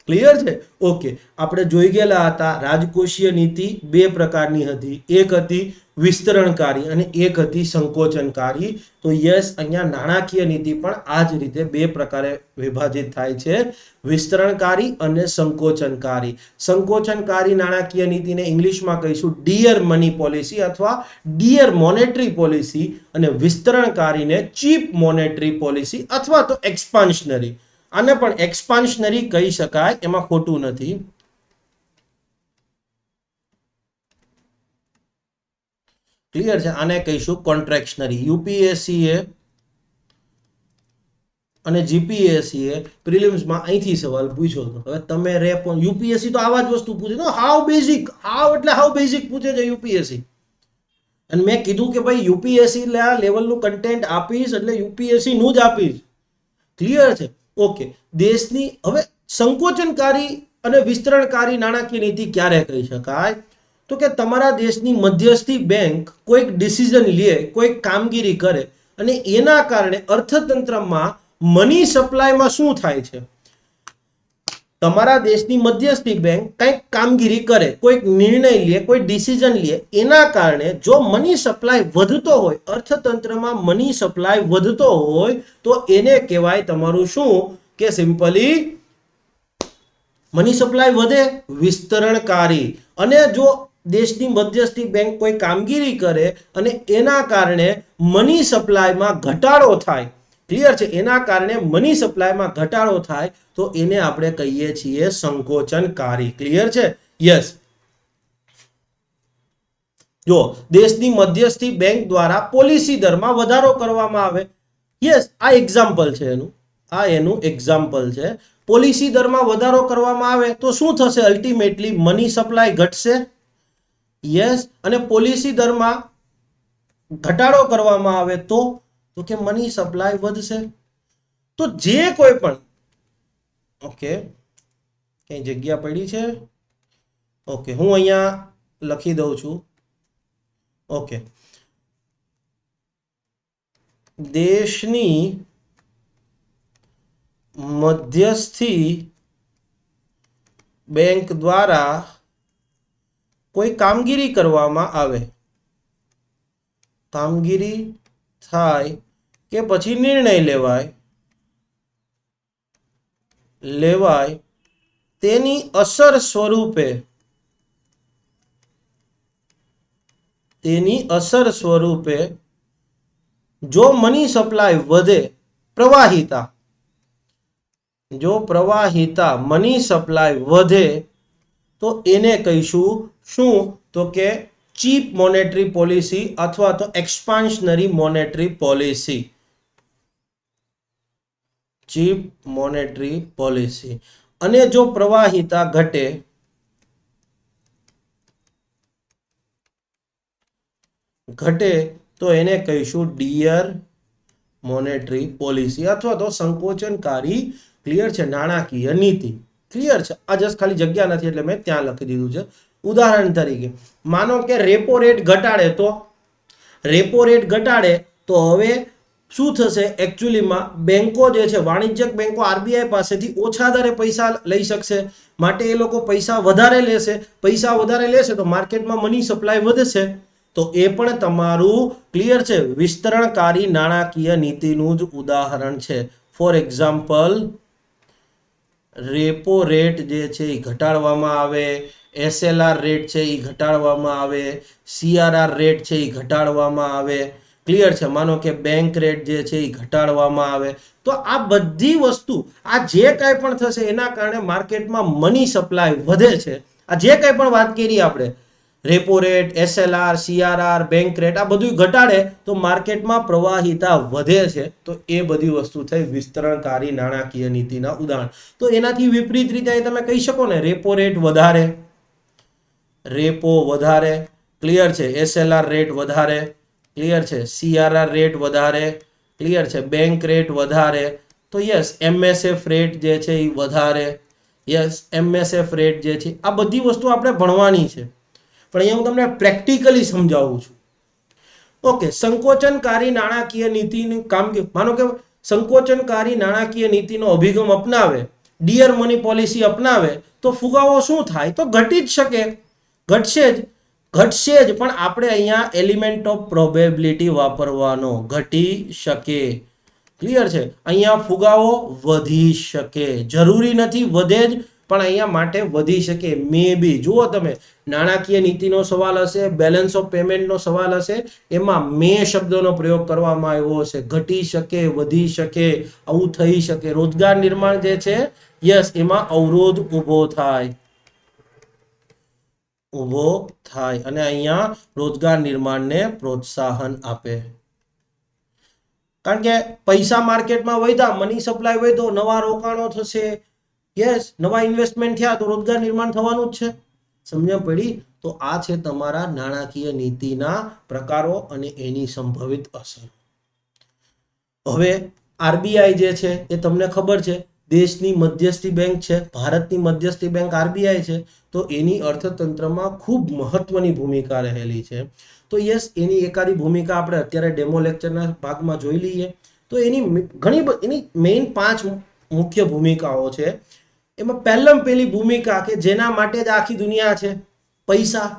ક્લિયર છે? ઓકે, આપણે જોઈ ગયેલા હતા રાજકોષીય નીતિ બે પ્રકારની હતી, એક હતી વિસ્તરણકારી અને એક હતી સંકોચનકારી. તો યસ, અહીંયા નાણાકીય નીતિ પણ આ જ રીતે બે પ્રકારે વિભાજિત થાય છે, વિસ્તરણકારી અને સંકોચનકારી. સંકોચનકારી નાણાકીય નીતિને ઇંગ્લિશમાં કહીશું ડિયર મની પોલિસી અથવા ડિયર મોનેટરી પોલિસી, અને વિસ્તરણકારીને ચીપ મોનેટરી પોલિસી અથવા તો એક્સપાન્શનરી. આને પણ એક્સપાન્શનરી કહી શકાય, એમાં ખોટું નથી. ક્લિયર છે? આને કહીશું કોન્ટ્રેક્શનરી. યુપીએસસી એ અને જીપીએસસી એ પ્રિલિમ્સમાં અહીંથી સવાલ પૂછ્યો હતો. હવે તમે રેપો, યુપીએસસી તો આવા જ વસ્તુ પૂછે તો હાવ બેઝિક, હાવ એટલે હાવ બેઝિક પૂછે છે યુપીએસસી. અને મેં કીધું કે ભાઈ યુપીએસસી લેવલનું કન્ટેન્ટ આપીશ એટલે યુપીએસસી નું જ આપીશ. ક્લિયર છે? ઓકે, દેશની હવે સંકોચનકારી અને વિસ્તરણકારી નાણાકીય નીતિ ક્યારે કહી શકાય? તો કે તમારા દેશની મધ્યસ્થી બેંક કોઈક ડિસિઝન લે, કોઈક કામગીરી કરે અને એના કારણે અર્થતંત્રમાં મની સપ્લાયમાં શું થાય છે? તમારા દેશની મધ્યસ્થી બેંક કંઈક કામગીરી કરે, કોઈક નિર્ણય લે, કોઈ ડિસિઝન લે, એના કારણે જો મની સપ્લાય વધતો હોય, અર્થતંત્રમાં મની સપ્લાય વધતો હોય તો એને કહેવાય તમારું શું? કે સિમ્પલી મની સપ્લાય વધે, વિસ્તરણકારી. અને જો દેશની મધ્યસ્થી બેંક કોઈ કામગીરી કરે અને એના કારણે મની સપ્લાયમાં ઘટાડો થાય, ક્લિયર છે? એના કારણે મની સપ્લાયમાં ઘટાડો થાય તો એને આપણે કહીએ છીએ સંકોચનકારી. ક્લિયર છે? યસ. જો દેશની મધ્યસ્થી બેંક દ્વારા પોલિસી દરમાં વધારો કરવામાં આવે, યસ, આ એક્ઝામ્પલ છે એનું, આ એનું એક્ઝામ્પલ છે. પોલિસી દરમાં વધારો કરવામાં આવે તો શું થશે? અલ્ટિમેટલી મની સપ્લાય ઘટશે. યસ, અને પોલિસી દરમાં ઘટાડો કરવામાં આવે તો કે મની સપ્લાય વધશે. તો જે કોઈ પણ, ઓકે, કઈ જગ્યા પડી છે? ઓકે, હું અહીંયા લખી દઉં છું. ઓકે, દેશની મધ્યસ્થી બેંક દ્વારા કોઈ કામગીરી કરવામાં આવે, કામગીરી થાય કે પછી નિર્ણય લેવાય તેની અસર સ્વરૂપે જો મની સપ્લાય વધે, પ્રવાહિતા મની સપ્લાય વધે તો એને કહીશું શું? તો કે ચીપ મોનેટરી પોલિસી અથવા તો expansionary monetary policy. Cheap monetary policy. અને જો પ્રવાહિતા ઘટે તો એને કહીશું ડિયર મોનેટરી પોલિસી અથવા તો સંકોચનકારી. ક્લિયર છે? નાણાકીય નીતિ. ક્લિયર છે? આ જસ્ટ ખાલી જગ્યા નથી એટલે મેં ત્યાં લખી દીધું છે. ઉદાહરણ તરીકે માનો કે રેપો રેટ ઘટાડે તો હવે શું થશે? એકચ્યુઅલીમાં બેંકો જે છે, વાણિજ્યક બેંકો આરબીઆઈ પાસેથી ઓછા દરે પૈસા લઈ શકશે, માટે એ લોકો પૈસા વધારે લેશે તો માર્કેટમાં મની સપ્લાય વધશે. તો એ પણ તમારું ક્લિયર છે, વિસ્તરણકારી નાણાકીય નીતિનું જ ઉદાહરણ છે. ફોર એક્ઝામ્પલ, રેપો રેટ જે છે એ ઘટાડવામાં આવે, SLR રેટ છે એ ઘટાડવામાં આવે, CRR રેટ છે એ ઘટાડવામાં આવે. ક્લિયર છે, માનો કે બેંક રેટ જે છે એ ઘટાડવામાં આવે. તો આ બધી વસ્તુ, આ જે કાંઈ પણ થશે એના કારણે માર્કેટમાં મની સપ્લાય વધે છે. આ જે કાંઈ પણ વાત કરી આપણે, repo rate, SLR, CRR, bank rate, આ બધું ઘટાડે તો માર્કેટમાં પ્રવાહિતા વધે છે. તો એ બધી વસ્તુ થઈ વિસ્તરણકારી નાણાકીય નીતિના ઉદાહરણ. તો એનાથી વિપરીત રીતે તમે કહી શકો ને, રેપો રેટ વધારે, રેપો વધારે, ક્લિયર છે, SLR રેટ વધારે, ક્લિયર છે, CRR રેટ વધારે, ક્લિયર છે, બેંક રેટ વધારે. તો યસ, MSF રેટ જે છે એ વધારે, યસ, MSF રેટ જે છે, આ બધી વસ્તુ આપણે ભણવાની છે. પણ અહીંયા હું તમને પ્રેક્ટિકલી સમજાવું છું. ઓકે, સંકોચનકારી નાણાકીય નીતિની કામગીરી, માનો કે સંકોચનકારી નાણાકીય નીતિનો અભિગમ અપનાવે, ડિયર મની પોલિસી અપનાવે, તો ફુગાવો શું થાય? તો ઘટી જ શકે, ઘટશે જ, ઘટશે જ. પણ આપણે અહીંયા એલિમેન્ટ ઓફ પ્રોબેબિલિટી વાપરવાનો, ઘટી શકે. ક્લિયર છે, અહીંયા ફુગાવો વધી શકે, જરૂરી નથી વધે જ, પણ અહીંયા માટે વધી શકે, મે બી. જુઓ તમે, નાણાકીય નીતિનો સવાલ હશે, બેલેન્સ ઓફ પેમેન્ટનો સવાલ હશે, એમાં મે શબ્દનો પ્રયોગ કરવામાં આવ્યો હશે. ઘટી શકે, વધી શકે, આવું થઈ શકે. રોજગાર નિર્માણ જે છે, યસ, એમાં અવરોધ ઊભો થાય, ઊભો થાય, અને અહીંયા રોજગાર નિર્માણને પ્રોત્સાહન આપે. કારણ કે પૈસા માર્કેટમાં વધ્યા, મની સપ્લાય વધ્યો, નવા રોકાણો થશે, યસ, નવા ઇન્વેસ્ટમેન્ટ થયા તો રોજગાર નિર્માણ થવાનું જ છે. સમજણ પડી? તો આ છે તમારા નાણાકીય નીતિના પ્રકારો અને એની સંભવિત અસર. હવે RBI જે છે એ તમને ખબર છે, દેશની મધ્યસ્થી બેંક છે, ભારતની મધ્યસ્થી બેંક RBI છે. તો એની અર્થતંત્રમાં ખૂબ મહત્વની ભૂમિકા રહેલી છે. તો યસ, એની એકાદી ભૂમિકા આપણે અત્યારે ડેમો લેક્ચરના ભાગમાં જોઈ લઈએ. તો એની એની મેઇન 5 મુખ્ય ભૂમિકાઓ છે. એમાં પહેલી ભૂમિકા કે જેના માટે જ આખી દુનિયા છે, પૈસા.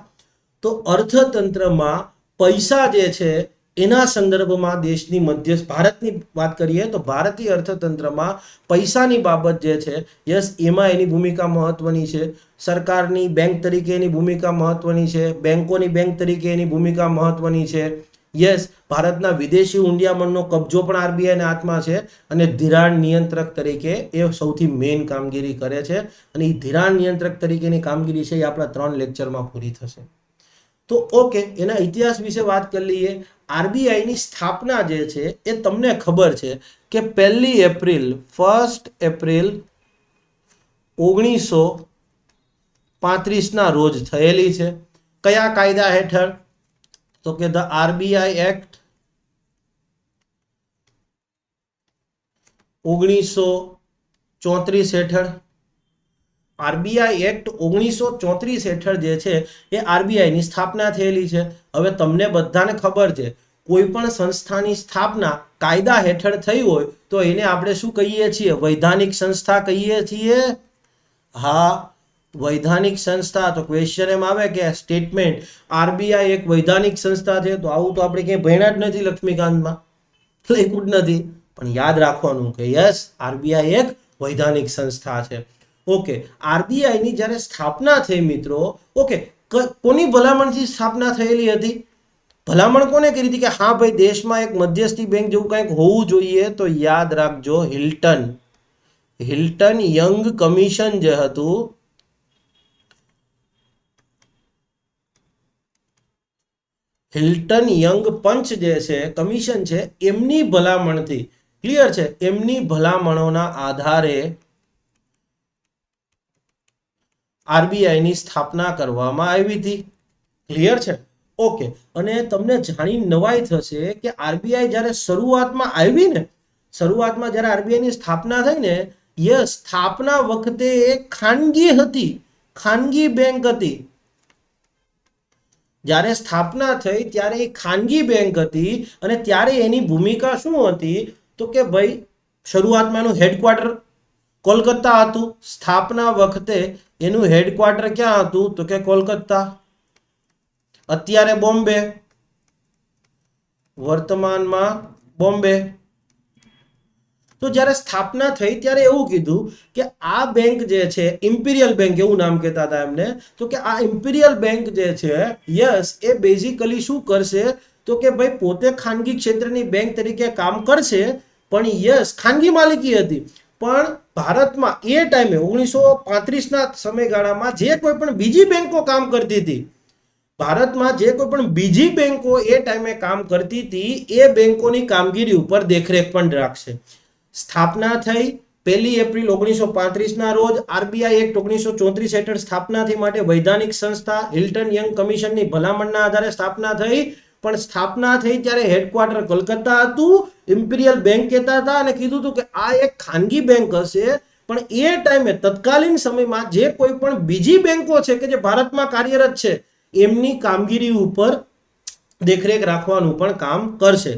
તો અર્થતંત્રમાં પૈસા જે છે એના સંદર્ભમાં દેશની ભારતની વાત કરીએ તો ભારતીય અર્થતંત્રમાં પૈસાની બાબત જે છે, યસ, એમાં એની ભૂમિકા મહત્વની છે. સરકારની બેંક તરીકે એની ભૂમિકા મહત્વની છે, બેંકોની બેંક તરીકે એની ભૂમિકા મહત્વની છે. યસ, ભારતના વિદેશી હુંડિયામણનો કબજો પણ RBIના હાથમાં છે, અને ધિરાણ નિયંત્રક તરીકે એ સૌથી મેઇન કામગીરી કરે છે. અને એ ધિરાણ નિયંત્રક તરીકેની કામગીરી છે એ આપણા 3 લેક્ચરમાં પૂરી થશે. તો ઓકે, એના ઇતિહાસ વિશે વાત કરી લઈએ. RBIની સ્થાપના જે છે એ તમને ખબર છે કે 1 એપ્રિલ 1935ના રોજ થયેલી છે. કયા કાયદા હેઠળ? તો કે ધ RBI એક્ટ 1934 હેઠળ. RBI એક્ટ 1934 હેઠળ જે છે એ RBIની સ્થાપના થયેલી છે. હવે તમને બધાને ખબર છે, કોઈ પણ સંસ્થાની સ્થાપના કાયદા હેઠળ થઈ હોય તો એને આપણે શું કહીએ છીએ? વૈધાનિક સંસ્થા કહીએ છીએ. હા, વૈધાનિક સંસ્થા. તો ક્વેશ્ચન એમ આવે કે સ્ટેટમેન્ટ RBI એક વૈધાનિક સંસ્થા છે, તો આવું તો આપણે ક્યાંય ભણ્યા જ નથી, લક્ષ્મીકાંતમાં લખ્યું જ નથી. પણ યાદ રાખવાનું કે યસ, RBI એક વૈધાનિક સંસ્થા છે. ઓકે, RBIની જ્યારે સ્થાપના થઈ મિત્રો, ઓકે, કોની ભલામણથી સ્થાપના થયેલી હતી? ભલામણ કોને કરી હતી કે હા ભાઈ, દેશમાં એક મધ્યસ્થી બેંક જેવું કંઈક હોવું જોઈએ? તો યાદ રાખજો, હિલ્ટન યંગ કમિશન જે હતું, હિલ્ટન યંગ પંચ જે છે, કમિશન છે, એમની ભલામણથી, ક્લિયર છે, એમની ભલામણોના આધારે RBIની સ્થાપના કરવામાં આવી હતી. ક્લિયર છે? ઓકે, અને તમને જાણી નવાઈ થશે કે RBI જ્યારે શરૂઆતમાં આવી ને, શરૂઆતમાં જ્યારે RBIની સ્થાપના થઈ ને, યસ, સ્થાપના વખતે એક ખાનગી હતી, ખાનગી બેંક હતી. જ્યારે સ્થાપના થઈ ત્યારે એ ખાનગી બેંક હતી, અને ત્યારે એની ભૂમિકા શું હતી? તો કે ભાઈ, શરૂઆતમાં એનું હેડક્વાર્ટર કોલકાતા હતું. સ્થાપના વખતે એનું હેડક્વાર્ટર ક્યાં હતું? તો કે કોલકાતા. અત્યારે બોમ્બે. વર્તમાનમાં બોમ્બે. તો જ્યારે સ્થાપના થઈ ત્યારે એવું કીધું કે આ બેંક જે છે ઇમ્પિરિયલ બેંક એવું નામ કહેતા હતા એમને, તો કે આ ઇમ્પિરિયલ બેંક જે છે યસ એ બેઝિકલી શું કરશે તો કે ભાઈ પોતે ખાનગી ક્ષેત્રની બેંક તરીકે કામ કરશે, પણ યસ ખાનગી માલિકી હતી, પણ ભારતમાં એ ટાઈમે 1935ના સમયગાળામાં જે કોઈ પણ બીજી બેંકો કામ કરતી હતી, ભારતમાં જે કોઈ પણ બીજી બેંકો એ ટાઈમે કામ કરતી હતી એ બેંકોની કામગીરી ઉપર દેખરેખ પણ રાખશે. સ્થાપના થઈ 1 એપ્રિલ 1935ના રોજ. આરબીઆઈ એક્ટ 1934 હેઠળ સ્થાપના થઈ માટે વૈધાનિક સંસ્થા હિલ્ટન યંગ કમિશનની ભલામણના આધારે સ્થાપના થઈ, પણ સ્થાપના થઈ ત્યારે હેડક્વાર્ટર કલકત્તા હતું, ઇમ્પિરિયલ બેંક કહેતા હતા અને કીધું હતું કે આ એક ખાનગી બેંક હશે, પણ એ ટાઈમે તત્કાલીન સમયમાં જે કોઈ પણ બીજી બેંકો છે કે જે ભારતમાં કાર્યરત છે એમની કામગીરી ઉપર દેખરેખ રાખવાનું પણ કામ કરશે.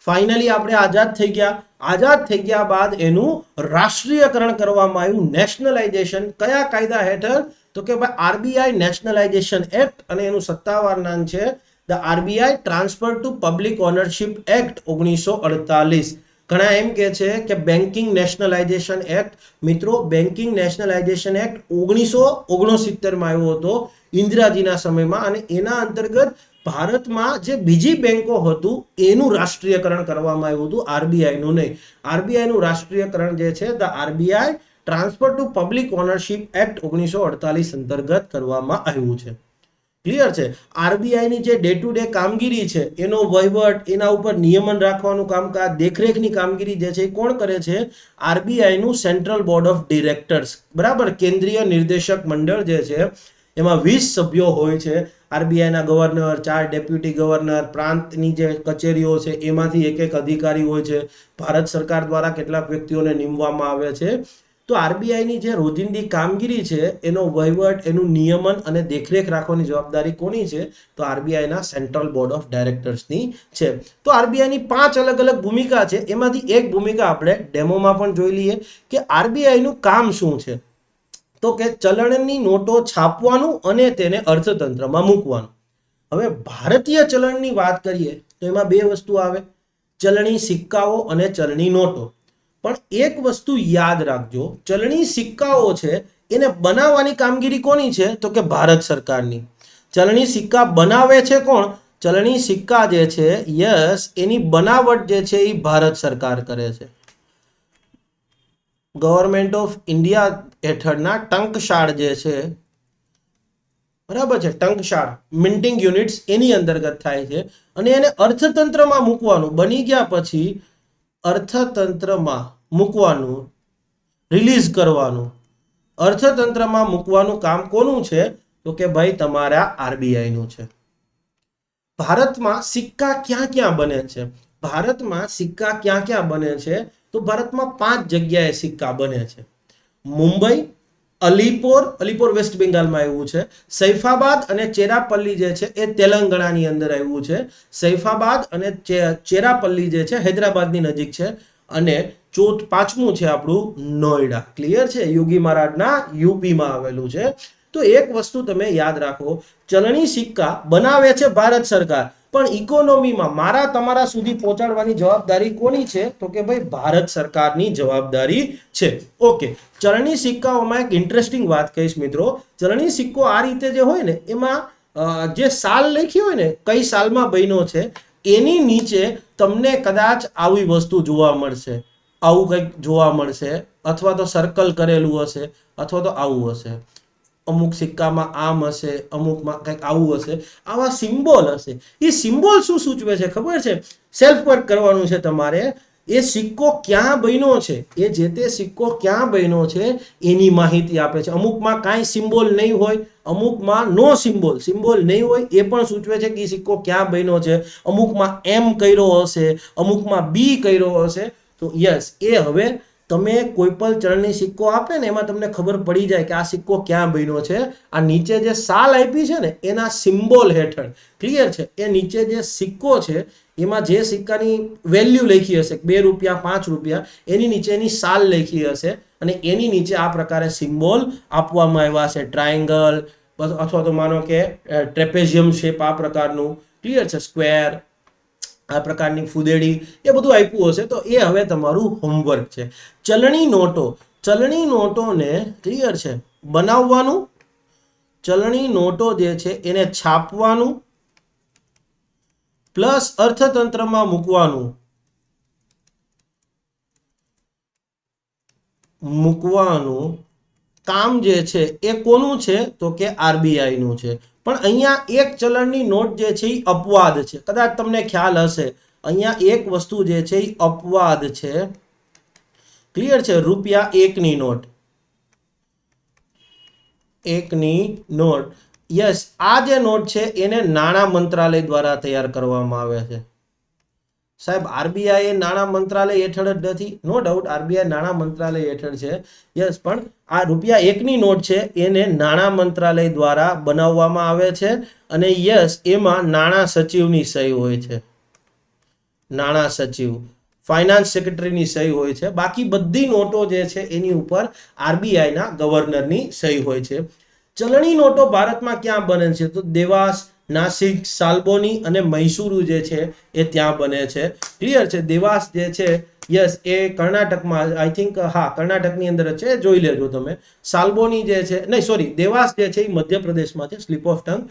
ફાઇનલી આપણે આઝાદ થઈ ગયા. આઝાદ થઈ ગયા બાદ એનું રાષ્ટ્રીયકરણ કરવામાં આવ્યું, નેશનલાઇઝેશન. કયા કાયદા હેઠળ તો કે ભાઈ આરબીઆઈ નેશનલાઇઝેશન એક્ટ, અને એનું સત્તાવાર નામ છે the RBI transfer two public ownership act 1948. ઘણા એમ કે છે કે બેન્કિંગ નેશનલાઇઝેશન એક્ટ. મિત્રો, બેન્કિંગ નેશનલાઇઝેશન એક્ટ 1969માં આવ્યો હતો ઇન્દિરાજીના સમયમાં, અને એના અંતર્ગત ભારતમાં જે બીજી બેંકો હતું એનું રાષ્ટ્રીયકરણ કરવામાં આવ્યું હતું, આરબીઆઈનું નહીં. આરબીઆઈનું રાષ્ટ્રીયકરણ જે છે the RBI transfer two public ownership act 1948 અંતર્ગત કરવામાં આવ્યું છે. ક્લિયર છે? આરબીઆઈની જે ડે ટુ ડે કામગીરી છે, એનો વહીવટ, એના ઉપર નિયમન રાખવાનું કામકાજ, દેખરેખની કામગીરી જે છે એ કોણ કરે છે? આરબીઆઈનું સેન્ટ્રલ બોર્ડ ઓફ ડિરેક્ટર્સ. બરાબર, કેન્દ્રીય નિર્દેશક મંડળ જે છે એમાં 20 સભ્યો હોય છે. આરબીઆઈના ગવર્નર, 4 ડેપ્યુટી ગવર્નર, પ્રાંતની જે કચેરીઓ છે એમાંથી એક અધિકારી હોય છે. ભારત સરકાર દ્વારા કેટલાક વ્યક્તિઓને નીમવામાં આવે છે. તો આરબીઆઈની જે રોજિંદી કામગીરી છે એનો વહીવટ, એનું નિયમન અને દેખરેખ રાખવાની જવાબદારી કોની છે? તો આરબીઆઈના સેન્ટ્રલ બોર્ડ ઓફ ડાયરેક્ટર્સની છે. તો આરબીઆઈની 5 અલગ અલગ ભૂમિકા છે, એમાંથી એક ભૂમિકા આપણે ડેમોમાં પણ જોઈ લઈએ કે આરબીઆઈનું કામ શું છે. તો કે ચલણની નોટો છાપવાનું અને તેને અર્થતંત્રમાં મૂકવાનું. હવે ભારતીય ચલણની વાત કરીએ તો એમાં બે વસ્તુ આવે, ચલણી સિક્કાઓ અને ચલણી નોટો. પણ એક વસ્તુ યાદ રાખજો, ચલણી સિક્કાઓ છે એને બનાવવાની કામગીરી કોની છે? તો કે ભારત સરકારની. ચલણી સિક્કા બનાવે છે કોણ? ચલણી સિક્કા જે છે યસ એની બનાવટ જે છે એ ભારત સરકાર કરે છે. ગવર્મેન્ટ ઓફ ઇન્ડિયા હેઠળના ટંકશાળ જે છે, બરાબર છે, ટંકશાળ મિન્ટિંગ યુનિટ્સ એની અંતર્ગત થાય છે, અને એને અર્થતંત્રમાં મૂકવાનું, બની ગયા પછી અર્થતંત્રમાં મૂકવાનું, રિલીઝ કરવાનું, અર્થતંત્રમાં મૂકવાનું કામ કોનું છે? તો કે ભાઈ તમારા આરબીઆઈનું છે. ભારતમાં સિક્કા ક્યાં ક્યાં બને છે? ભારતમાં સિક્કા ક્યાં ક્યાં બને છે? તો ભારતમાં 5 જગ્યાએ સિક્કા બને છે. મુંબઈ, અલીપોર વેસ્ટ બેંગાલમાં આવ્યું છે. સૈફાબાદ અને ચેરાપલ્લી જે છે એ તેલંગાણાની અંદર આવ્યું છે. સૈફાબાદ અને ચેરાપલ્લી જે છે હૈદરાબાદની નજીક છે. અને પાંચમું છે આપણું નોઈડા. ક્લિયર છે? યોગી મહારાજના યુપીમાં આવેલું છે. તો એક વસ્તુ તમે યાદ રાખો, ચલણી સિક્કા બનાવે છે ભારત સરકાર, પણ ઇકોનોમીમાં મારા તમારા સુધી પહોંચાડવાની જવાબદારી કોની છે? તો કે ભાઈ ભારત સરકારની જવાબદારી છે. ઓકે, ચલણી સિક્કાઓમાં એક ઇન્ટરેસ્ટિંગ વાત કહીશ મિત્રો. ચલણી સિક્કો આ રીતે જે હોય ને એમાં જે સાલ લખી હોય ને, કઈ સાલમાં બન્યો છે, એની નીચે તમને કદાચ આવી વસ્તુ જોવા મળશે, આવું કંઈક જોવા મળશે, અથવા તો સર્કલ કરેલું હશે, અથવા તો આવું હશે. અમુક સિક્કામાં આમ હશે, અમુકમાં કંઈક આવું હશે, આવા સિમ્બોલ હશે. એ સિમ્બોલ શું સૂચવે છે ખબર છે? સેલ્ફ વર્ક કરવાનું છે તમારે. એ સિક્કો ક્યાં બન્યો છે, એ જે તે સિક્કો ક્યાં બન્યો છે એની માહિતી આપે છે. અમુકમાં કાંઈ સિમ્બોલ નહીં હોય, અમુકમાં નો સિમ્બોલ નહીં હોય, એ પણ સૂચવે છે કે એ સિક્કો ક્યાં બન્યો છે. અમુકમાં એમ કર્યો હશે, અમુકમાં બી કર્યો હશે. તો યસ, એ હવે તમે કોઈ પણ ચલણી સિક્કો આપે ને એમાં તમને ખબર પડી જાય કે આ સિક્કો ક્યાં બન્યો છે. આ નીચે જે સાલ આપી છે ને એના સિમ્બોલ હેઠળ. ક્લિયર છે? એ નીચે જે સિક્કો છે એમાં જે સિક્કાની વેલ્યુ લખી હશે, 2 રૂપિયા, 5 રૂપિયા, એની નીચેની સાલ લખી હશે, અને એની નીચે આ પ્રકારે સિમ્બોલ આપવામાં આવ્યા છે. ટ્રાયંગલ, અથવા તો માનો કે ટ્રેપેઝિયમ શેપ આ પ્રકારનું. ક્લિયર છે? સ્ક્વેર, આ પ્રકારની ફુદેડી એ બધું આપ્યું હશે, તો એ હવે તમારું હોમવર્ક છે. ચલણી નોટોને ક્લિયર છે બનાવવાનું, ચલણી નોટો જે છે એને છાપવાનું પ્લસ અર્થતંત્રમાં મૂકવાનું કામ જે છે એ કોનું છે તો કે આરબીઆઈ નું છે. પણ અહીંયા એક ચલણની નોટ જે છે એ અપવાદ છે. કદાચ તમને ખ્યાલ હશે અહીંયા એક વસ્તુ જે છે એ અપવાદ છે. ક્લિયર છે? રૂપિયા એકની નોટ યસ, આ જે નોટ છે એને નાણાં મંત્રાલય દ્વારા તૈયાર કરવામાં આવે છે. સાહેબ આરબીઆઈ એ નાણાં મંત્રાલય હેઠળ જ નથી, નો ડાઉટ આરબીઆઈ નાણાં મંત્રાલય હેઠળ છે, યસ, પણ આ રૂપિયા એકની નોટ છે એને નાણાં મંત્રાલય દ્વારા બનાવવામાં આવે છે. અને યસ, એમાં નાણાં સચિવની સહી હોય છે, નાણાં સચિવ ફાઇનાન્સ સેક્રેટરીની સહી હોય છે. બાકી બધી નોટો જે છે એની ઉપર આરબીઆઈના ગવર્નરની સહી હોય છે. ચલણી નોટો ભારતમાં ક્યાં બને છે તો દેવાસ, નાસિક, સાલ્બોની અને મૈસૂરુ જે છે એ ત્યાં બને છે. ક્લિયર છે? દેવાસ જે છે યસ એ કર્ણાટકમાં, આઈ થિંક, હા કર્ણાટકની અંદર છે, જોઈ લેજો તમે. સાલ્બોની જે છે, નહીં સોરી, દેવાસ જે છે એ મધ્યપ્રદેશમાં છે, સ્લીપ ઓફ ટંગ.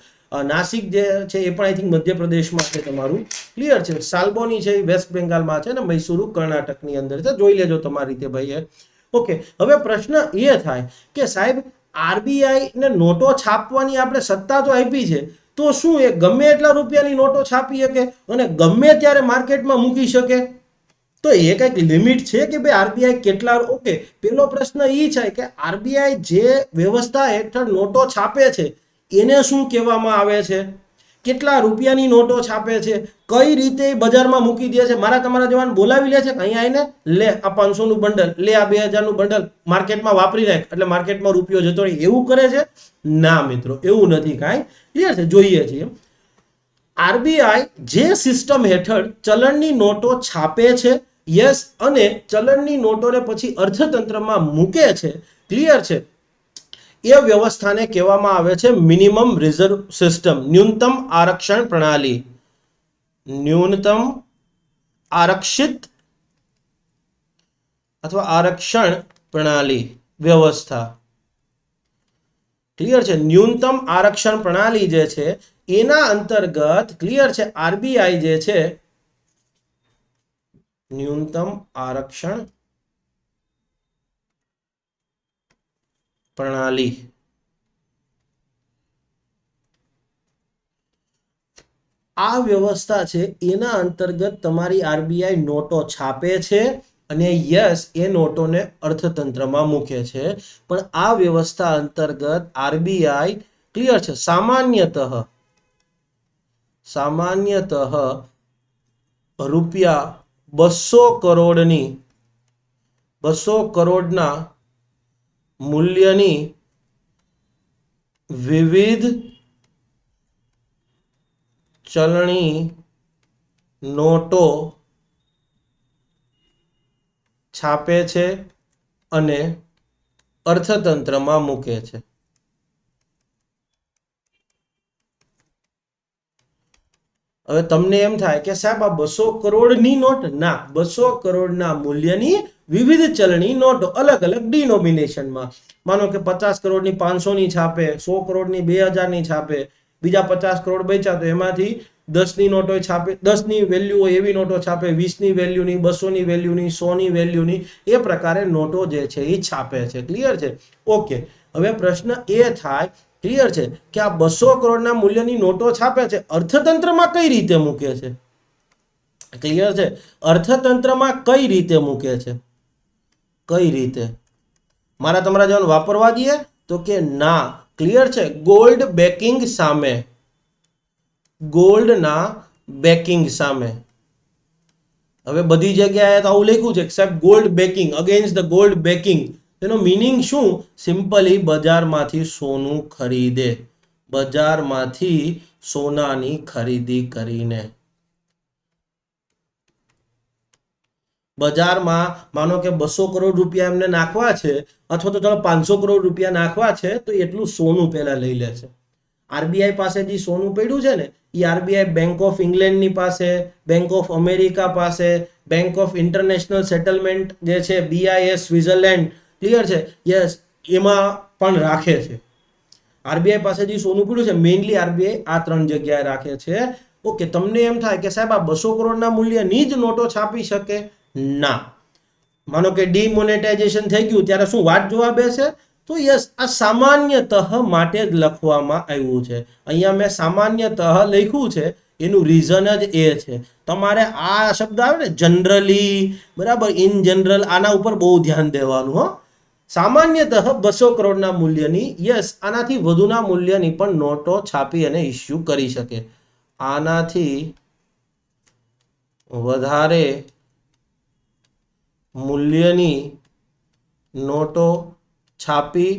નાસિક જે છે એ પણ આઈ થિંક મધ્યપ્રદેશમાં છે તમારું. ક્લિયર છે? સાલ્બોની છે એ વેસ્ટ બેંગાલમાં છે ને મૈસૂરુ કર્ણાટકની અંદર છે. જોઈ લેજો તમારી રીતે ભાઈ. ઓકે, હવે પ્રશ્ન એ થાય કે સાહેબ આરબીઆઈ ને નોટો છાપવાની આપણે સત્તા તો આપી છે, તો શું એ ગમે એટલા રૂપિયાની નોટો છાપી શકે અને ગમે ત્યારે માર્કેટમાં મૂકી શકે? તો એ કઈક લિમિટ છે કે ભાઈ આરબીઆઈ કેટલા? ઓકે, પેલો પ્રશ્ન એ છે કે આરબીઆઈ જે વ્યવસ્થા હેઠળ નોટો છાપે છે એને શું કહેવામાં આવે છે? કેટલા રૂપિયાની નોટો છાપે છે? કઈ રીતે બજારમાં મૂકી દે છે? મારા તમારા જવાન બોલાવી લે છે કે અહીંયા આવીને લે આ 500 નું બંડલ, લે આ 2000 નું બંડલ માર્કેટમાં વાપરી નાખ એટલે માર્કેટમાં રૂપિયો જતો રહે, એવું કરે છે? ના મિત્રો, એવું નથી કાંઈ. ક્લિયર છે? જોઈએ છીએ આરબીઆઈ જે સિસ્ટમ હેઠળ ચલણની નોટો છાપે છે, યસ, અને ચલણની નોટોને પછી અર્થતંત્રમાં મૂકે છે, ક્લિયર છે, એ વ્યવસ્થાને કહેવામાં આવે છે મિનિમમ રિઝર્વ સિસ્ટમ, ન્યૂનતમ આરક્ષણ પ્રણાલી, ન્યૂનતમ આરક્ષિત અથવા આરક્ષણ પ્રણાલી વ્યવસ્થા. ક્લિયર છે? ન્યૂનતમ આરક્ષણ પ્રણાલી જે છે એના અંતર્ગત ક્લિયર છે આરબીઆઈ જે છે ન્યૂનતમ આરક્ષણ પ્રણાલી, આ વ્યવસ્થા છે એના અંતર્ગત તમારી આરબીઆઈ નોટો છાપે છે અને યસ એ નોટોને અર્થતંત્રમાં મૂકે છે. પણ આ વ્યવસ્થા અંતર્ગત આરબીઆઈ ક્લિયર છે સામાન્યતઃ રૂપિયા 200 કરોડના મૂલ્યની વિવિધ ચલણી નોટો છાપે છે અને અર્થતંત્રમાં મૂકે છે. હવે તમને એમ થાય કે સાહેબ આ 200 કરોડની નોટ, ના, 200 કરોડના મૂલ્યની વિવિધ ચલણી નોટો અલગ અલગ ડિનોમિનેશનમાં, માનો કે 50 કરોડની 500 ની છાપે, 100 કરોડની 2000 ની છાપે, બીજા 50 કરોડ બચ્યા તો એમાંથી 10 ની નોટો છાપે, 10 ની વેલ્યુ હોય એવી નોટો છાપે, 20 ની વેલ્યુની, 200 ની વેલ્યુની, 100 ની વેલ્યુની, એ પ્રકારે નોટો જે છે એ છાપે છે. ક્લિયર છે? ઓકે, હવે પ્રશ્ન એ થાય ક્લિયર છે કે આ 200 કરોડના મૂલ્યની નોટો છાપે છે, અર્થતંત્રમાં કઈ રીતે મૂકે છે? ક્લિયર છે? અર્થતંત્રમાં કઈ રીતે મૂકે છે? કઈ રીતે? મારા તમારા જવાન વાપરવા દઈએ તો કે ના. ક્લિયર છે? ગોલ્ડ બેકિંગ સામે, ગોલ્ડના બેકિંગ સામે. હવે બધી જગ્યાએ તો આવું લખ્યું છે કે સાહેબ gold backing, against the gold backing. તેનો મીનિંગ શું? સિમ્પલી બજારમાંથી સોનું ખરીદે, બજારમાંથી સોનાની ખરીદી કરીને. બજારમાં માનો કે 200 કરોડ રૂપિયા એમને નાખવા છે અથવા તો ચાલો 500 કરોડ રૂપિયા નાખવા છે, તો એટલું સોનું પહેલા લઈ લે છે. આરબીઆઈ પાસે જે સોનું પડ્યું છે ને એ આરબીઆઈ બેંક ઓફ ઇંગ્લેન્ડની પાસે, બેંક ઓફ અમેરિકા પાસે, બેંક ઓફ ઇન્ટરનેશનલ સેટલમેન્ટ જે છે BIS સ્વિટ્ઝરલેન્ડ, ક્લિયર છે, યસ, એમાં પણ રાખે છે. આરબીઆઈ પાસે જે સોનું પડ્યું છે મેઇનલી આરબીઆઈ આ 3 જગ્યાએ રાખે છે. ઓકે, તમને એમ થાય કે સાહેબ આ 200 કરોડના મૂલ્યની જ નોટો છાપી શકે? ના. માનો કે ડિમોનેટાઇઝેશન થઈ ગયું ત્યારે શું વાત જોવા બેસે? તો યસ, આ સામાન્યતઃ માટે જ લખવામાં આવ્યું છે. અહીંયા મેં સામાન્યતઃ લખ્યું છે, એનું રીઝન જ એ છે. તમારે આ શબ્દ આવે ને જનરલી, બરાબર, ઇન જનરલ, આના ઉપર બહુ ધ્યાન દેવાનું હો. સામાન્યતઃ 200 કરોડના મૂલ્યની, યસ, આનાથી વધુના મૂલ્યની પણ નોટો છાપી અને ઇસ્યુ કરી શકે. આનાથી વધારે મૂલ્યની નોટો છાપી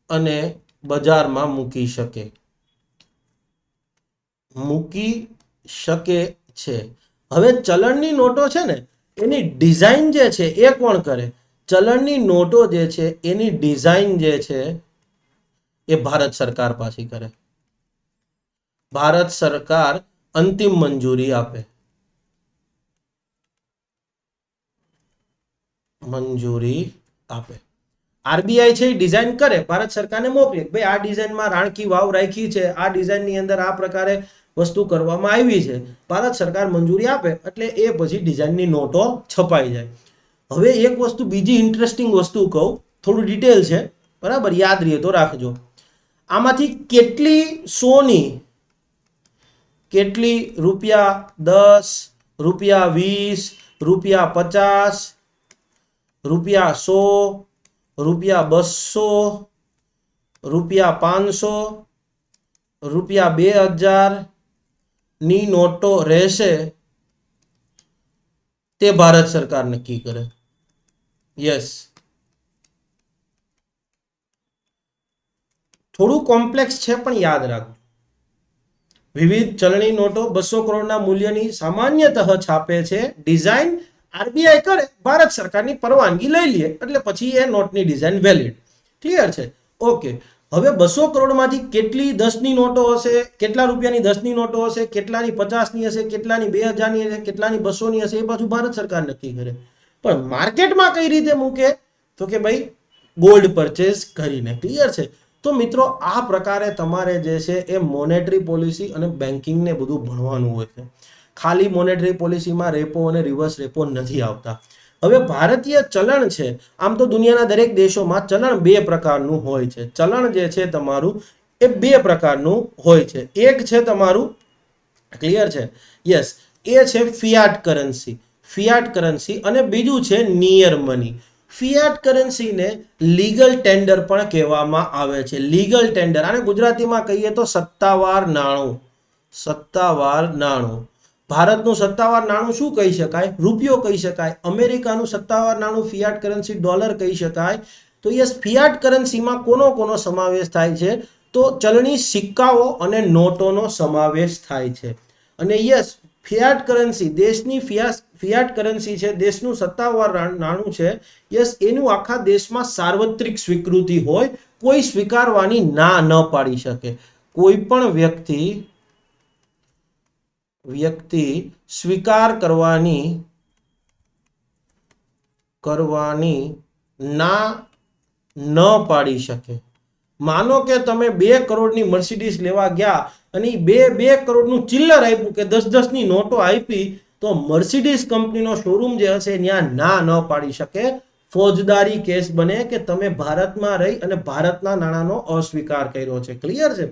અને બજારમાં મૂકી શકે છે. હવે ચલણની નોટો છે ને એની ડિઝાઇન જે છે એ કોણ કરે? ચલણની નોટો જે છે એની ડિઝાઇન જે છે એ ભારત સરકાર પાછી કરે. ભારત સરકાર અંતિમ મંજૂરી આપે. આરબીઆઈ છે એ ડિઝાઇન કરે, ભારત સરકારને મોકલે, ભાઈ આ ડિઝાઇનમાં રાણકી વાવ રાખી છે, આ ડિઝાઇનની અંદર આ પ્રકારે વસ્તુ કરવામાં આવી છે, ભારત સરકાર મંજૂરી આપે એટલે એ પછી ડિઝાઇનની નોટો છપાઈ જાય. હવે એક વસ્તુ, બીજી ઇન્ટરેસ્ટિંગ વસ્તુ કહું, થોડું ડિટેલ છે, બરાબર, યાદ રહે તો રાખજો. આમાંથી કેટલી સોની, કેટલી ₹10, ₹20, ₹50, ₹100, ₹200, ₹500, ₹2000 ની નોટો રહેશે તે ભારત સરકાર નક્કી કરે. યસ, થોડું કોમ્પ્લેક્સ છે પણ યાદ રાખજો. વિવિધ ચલણી નોટો 200 કરોડના મૂલ્યની સામાન્યતઃ છાપે છે. ડિઝાઇન આરબીઆઈ કરે, ભારત સરકારની પરવાનગી લઈ લે એટલે પછી એ નોટની ડિઝાઇન વેલિડ. ક્લિયર છે? ઓકે. હવે 200 કરોડમાંથી કેટલી 10ની નોટો હશે, કેટલા રૂપિયાની 10ની નોટો હશે, કેટલાની 50ની હશે, કેટલાની 2000ની હશે, કેટલાની 200ની હશે, એ પાછું ભારત સરકાર નક્કી કરે. પણ માર્કેટમાં કઈ રીતે મૂકે? તો કે ભાઈ ગોલ્ડ પરચેસ કરીને. ક્લિયર છે? તો મિત્રો આ પ્રકારે તમારે જે છે એ મોનેટરી પોલિસી અને બેન્કિંગને બધું ભણવાનું હોય છે. ખાલી મોનેટરી પોલિસીમાં રેપો અને રિવર્સ રેપો નથી આવતા. હવે ભારતીય ચલણ છે, આમ તો દુનિયાના દરેક દેશોમાં ચલણ 2 પ્રકારનું હોય છે. ચલણ જે છે તમારું એ 2 પ્રકારનું હોય છે. એક છે તમારું, ક્લિયર છે, યસ, એ છે ફિયાટ કરન્સી, અને બીજું છે નિયર મની. ફિયાટ કરન્સીને લીગલ ટેન્ડર પણ કહેવામાં આવે છે. લીગલ ટેન્ડર, આને ગુજરાતીમાં કહીએ તો સત્તાવાર નાણું. ભારતનું સત્તાવાર નાણું શું કહી શકાય? રૂપિયો કહી શકાય. અમેરિકાનું સત્તાવાર નાણું ફિયાટ કરન્સી ડોલર કહી શકાય. તો યસ, ફિયાટ કરન્સીમાં કોનો સમાવેશ થાય છે? તો ચલણી સિક્કાઓ અને નોટોનો સમાવેશ થાય છે. અને યસ, ફિયાટ કરન્સી, દેશની ફિયાટ કરન્સી છે, દેશનું સત્તાવાર નાણું છે, યસ, એનું આખા દેશમાં સાર્વત્રિક સ્વીકૃતિ હોય, કોઈ સ્વીકારવાની ના ન પાડી શકે. કોઈ પણ વ્યક્તિ સ્વીકાર કરવાની ના ન પાડી શકે. માનો કે તમે 2 કરોડની મર્સિડીઝ લેવા ગયા અને 2 કરોડનું ચિલ્લર આપ્યું કે 10-10ની નોટો આપી, તો મર્સિડીઝ કંપનીનો શોરૂમ જે હશે ત્યાં ના ન પાડી શકે. ફોજદારી કેસ બને કે તમે ભારતમાં રહી અને ભારતના નાણાંનો અસ્વીકાર કર્યો છે. ક્લિયર છે?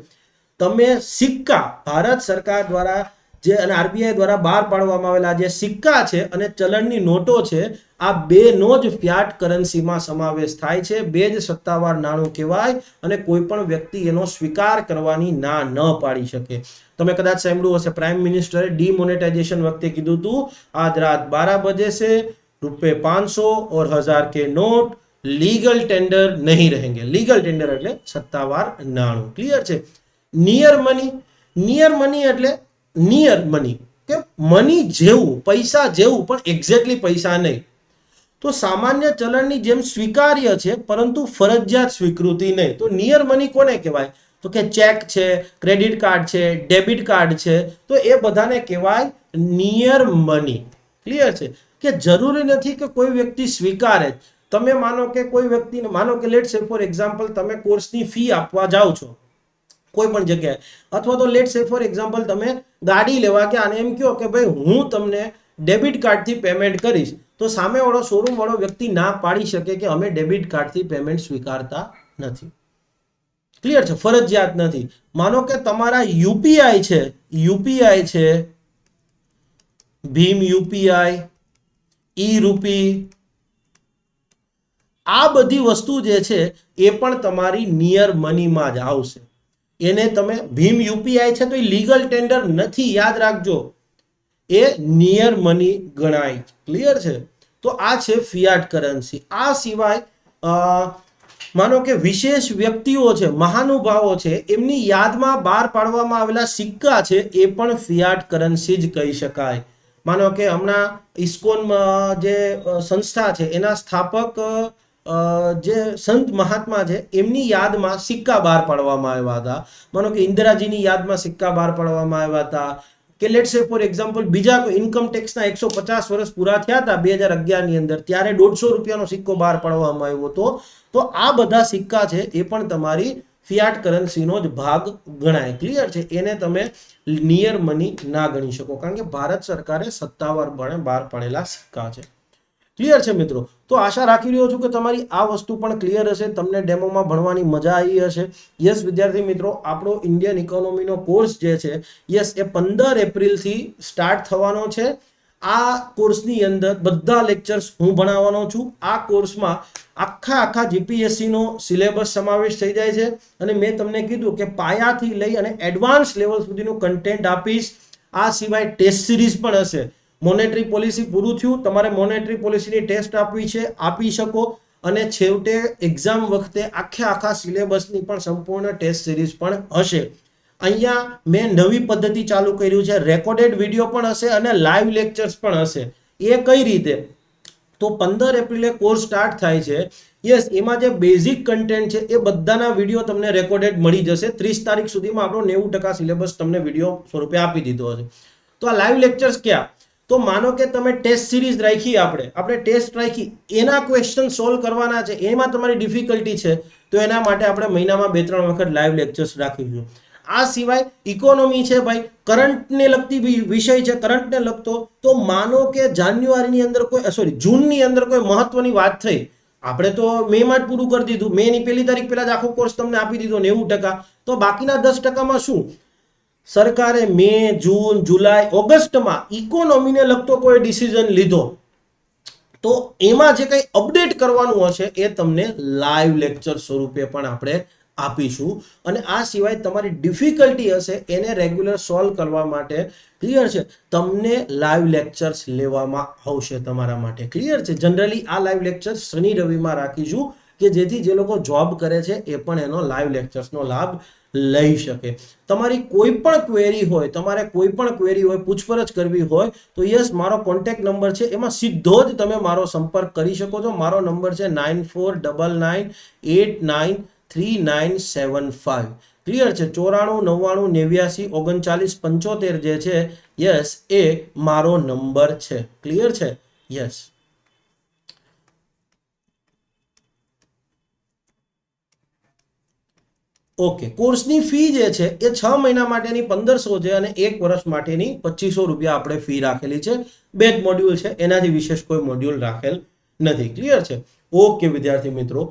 તમે સિક્કા, ભારત સરકાર દ્વારા જે અને આરબીઆઈ દ્વારા બહાર પાડવામાં આવેલા જે સિક્કા છે અને ચલણની નોટો છે, આ 2નો જ ફિયાટ કરન્સીમાં સમાવેશ થાય છે. 2 જ સત્તાવાર નાણું કહેવાય અને કોઈ પણ વ્યક્તિ એનો સ્વીકાર કરવાની ના ન પાડી શકે. તમે કદાચ સાંભળ્યું હશે, પ્રાઇમ મિનિસ્ટરે ડિમોનેટાઇઝેશન વખતે કીધું હતું, આજ રાત 12 बजे से ₹500 और 1000 के नोट લીગલ ટેન્ડર નહીં રહેંગે. લીગલ ટેન્ડર એટલે સત્તાવાર નાણું. ક્લિયર છે? નિયર મની એટલે નિયર મની, કે મની જેવું, પૈસા જેવું, પણ એક્ઝેક્ટલી પૈસા નહીં. તો સામાન્ય ચલણની જેમ સ્વીકાર્ય છે પરંતુ ફરજિયાત સ્વીકૃતિ નહીં. તો નિયર મની કોને કહેવાય? તો કે ચેક છે, ક્રેડિટ કાર્ડ છે, ડેબિટ કાર્ડ છે, તો એ બધાને કહેવાય નિયર મની. ક્લિયર છે કે જરૂરી નથી કે કોઈ વ્યક્તિ સ્વીકારે. તમે માનો કે કોઈ વ્યક્તિને, માનો કે લેટ સે ફોર એક્ઝામ્પલ તમે કોર્સની ફી આપવા જાઓ છો કોઈ પણ જગ્યાએ, અથવા તો લેટ સે ફોર એક્ઝામ્પલ તમે ગાડી લેવા ગયા અને એમ કહો કે ભાઈ હું તમને ડેબિટ કાર્ડથી પેમેન્ટ કરીશ, તો સામેવાળો શોરૂમ વાળો વ્યક્તિ ના પાડી શકે કે અમે ડેબિટ કાર્ડથી પેમેન્ટ સ્વીકારતા નથી. ક્લિયર છે, ફરજિયાત નથી. માનો કે તમારા યુપીઆઈ છે, ભીમ યુપીઆઈ, ઈ રૂપી, આ બધી વસ્તુ જે છે એ પણ તમારી નિયર મનીમાં જ આવશે. એને તમે ભીમ યુપીઆઈ છે તો એ લીગલ ટેન્ડર નથી, યાદ રાખજો, એ નિયર મની ગણાય. ક્લિયર છે? તો આ છે ફિયાટ કરન્સી. આ સિવાય માનો કે વિશેષ વ્યક્તિઓ છે, મહાનુભાવો છે, એમની યાદમાં બહાર પાડવામાં આવેલા સિક્કા છે, એ પણ ફિયાટ કરન્સી જ કહી શકાય. માનો કે હમણાં ઇસ્કોનમાં જે સંસ્થા છે એના સ્થાપક જે સંત મહાત્મા છે એમની યાદમાં સિક્કા બહાર પાડવામાં આવ્યા હતા. માનો કે ઇન્દિરાજીની યાદમાં સિક્કા બહાર પાડવામાં આવ્યા હતા. કે લેટ સે ફોર એક્ઝામ્પલ બીજા કોઈ ઇન્કમ ટેક્સના 150 વર્ષ પૂરા થયા હતા 2011 ની અંદર, ત્યારે 150 રૂપિયાનો સિક્કો બહાર પાડવામાં આવ્યો હતો. તો આ બધા સિક્કા છે એ પણ તમારી ફિયાટ કરન્સીનો જ ભાગ ગણાય. ક્લિયર છે? એને તમે નિયર મની ના ગણી શકો, કારણ કે ભારત સરકારે સત્તાવારપણે બહાર પાડેલા સિક્કા છે. ક્લિયર છે મિત્રો? તો આશા રાખી રહ્યો છું કે તમારી આ વસ્તુ પણ ક્લિયર હશે, તમને ડેમોમાં ભણવાની મજા આવી હશે. યસ વિદ્યાર્થી મિત્રો, આપણો ઇન્ડિયન ઇકોનોમીનો કોર્સ જે છે, યસ, એ 15 એપ્રિલથી સ્ટાર્ટ થવાનો છે. આ કોર્સની અંદર બધા લેક્ચર્સ હું ભણાવવાનો છું. આ કોર્સમાં આખા જીપીએસસી નો સિલેબસ સમાવેશ થઈ જાય છે, અને મેં તમને કીધું કે પાયાથી લઈ અને એડવાન્સ લેવલ સુધીનું કન્ટેન્ટ આપીશ. આ સિવાય ટેસ્ટ સિરીઝ પણ હશે. મોનેટરી પોલિસી પૂરું થયું, તમારે મોનેટરી પોલિસીની ટેસ્ટ આપવી છે, આપી શકો, અને છેવટે એક્ઝામ વખતે આખા સિલેબસની પણ સંપૂર્ણ ટેસ્ટ સિરીઝ પણ હશે. અહીંયા મેં નવી પદ્ધતિ ચાલુ કર્યું છે, રેકોર્ડેડ વિડીયો પણ હશે અને લાઈવ લેક્ચર્સ પણ હશે. એ કઈ રીતે? તો 15 એપ્રિલે કોર્સ સ્ટાર્ટ થાય છે. યસ, એમાં જે બેઝિક કન્ટેન્ટ છે એ બધાના વિડીયો તમને રેકોર્ડેડ મળી જશે. 30 તારીખ સુધીમાં આપણો 90% સિલેબસ તમને વિડીયો સ્વરૂપે આપી દીધો હશે. તો આ લાઈવ લેક્ચર્સ ક્યાં? તો માનો કે તમે ટેસ્ટ સિરીઝ રાખી, આપણે ટેસ્ટ રાખી, એના ક્વેશ્ચન સોલ્વ કરવાના છે, એમાં તમારી ડિફિકલ્ટી છે, તો એના માટે આપણે મહિનામાં 2-3 વખત લાઈવ લેક્ચર્સ રાખીશું. આ સિવાય ઇકોનોમી છે ભાઈ, કરંટને લગતી વિષય છે, કરંટને લગતો, તો માનો કે જાન્યુઆરીની અંદર જૂનની અંદર કોઈ મહત્વની વાત થઈ, આપણે તો મેમાં જ પૂરું કરી દીધું, મે ની 1લી તારીખ પહેલા જ આખો કોર્સ તમને આપી દીધો 90%, તો બાકીના 10%માં શું? સરકારે મે, જૂન, જુલાઈ, ઓગસ્ટમાં ઇકોનોમીને લગતો કોઈ ડિસિઝન લીધો, તો એમાં જે કંઈ અપડેટ કરવાનું હશે એ તમને લાઈવ લેક્ચર સ્વરૂપે પણ આપણે આપીશું. અને આ સિવાય તમારી ડિફિકલ્ટી હશે એને રેગ્યુલર સોલ્વ કરવા માટે, ક્લિયર છે, તમને લાઈવ લેક્ચર્સ લેવામાં આવશે તમારા માટે. ક્લિયર છે? જનરલી આ લાઈવ લેક્ચર શનિ રવિમાં રાખીશું, કે જેથી જે લોકો જોબ કરે છે એ પણ એનો લાઈવ લેક્ચર્સનો લાભ લઈ શકે. તમારી કોઈ પણ ક્વેરી હોય, પૂછપરછ કરવી હોય, તો યસ, મારો કોન્ટેક્ટ નંબર છે, એમાં સીધો જ તમે મારો સંપર્ક કરી શકો છો. મારો નંબર છે 9499893975. ક્લિયર છે? 9499893975 જે છે, યસ, એ મારો નંબર છે. ક્લિયર છે? યસ. ઓકે, કોર્સની ફી જે છે એ 6 મહિના માટેની 1500 છે અને 1 વર્ષ માટેની 2500 રૂપિયા આપણે ફી રાખેલી છે. 2 જ મોડ્યુલ છે, એનાથી વિશેષ કોઈ મોડ્યુલ રાખેલ નથી. ક્લિયર છે? ઓકે વિદ્યાર્થી મિત્રો,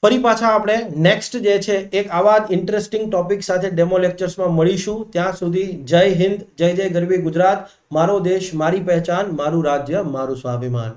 ફરી પાછા આપણે નેક્સ્ટ જે છે એક આવા જ ઇન્ટરેસ્ટિંગ ટોપિક સાથે ડેમો લેક્ચર્સમાં મળીશું. ત્યાં સુધી જય હિન્દ, જય જય ગરવી ગુજરાત. મારો દેશ, મારી પહેચાન, મારું રાજ્ય, મારું સ્વાભિમાન.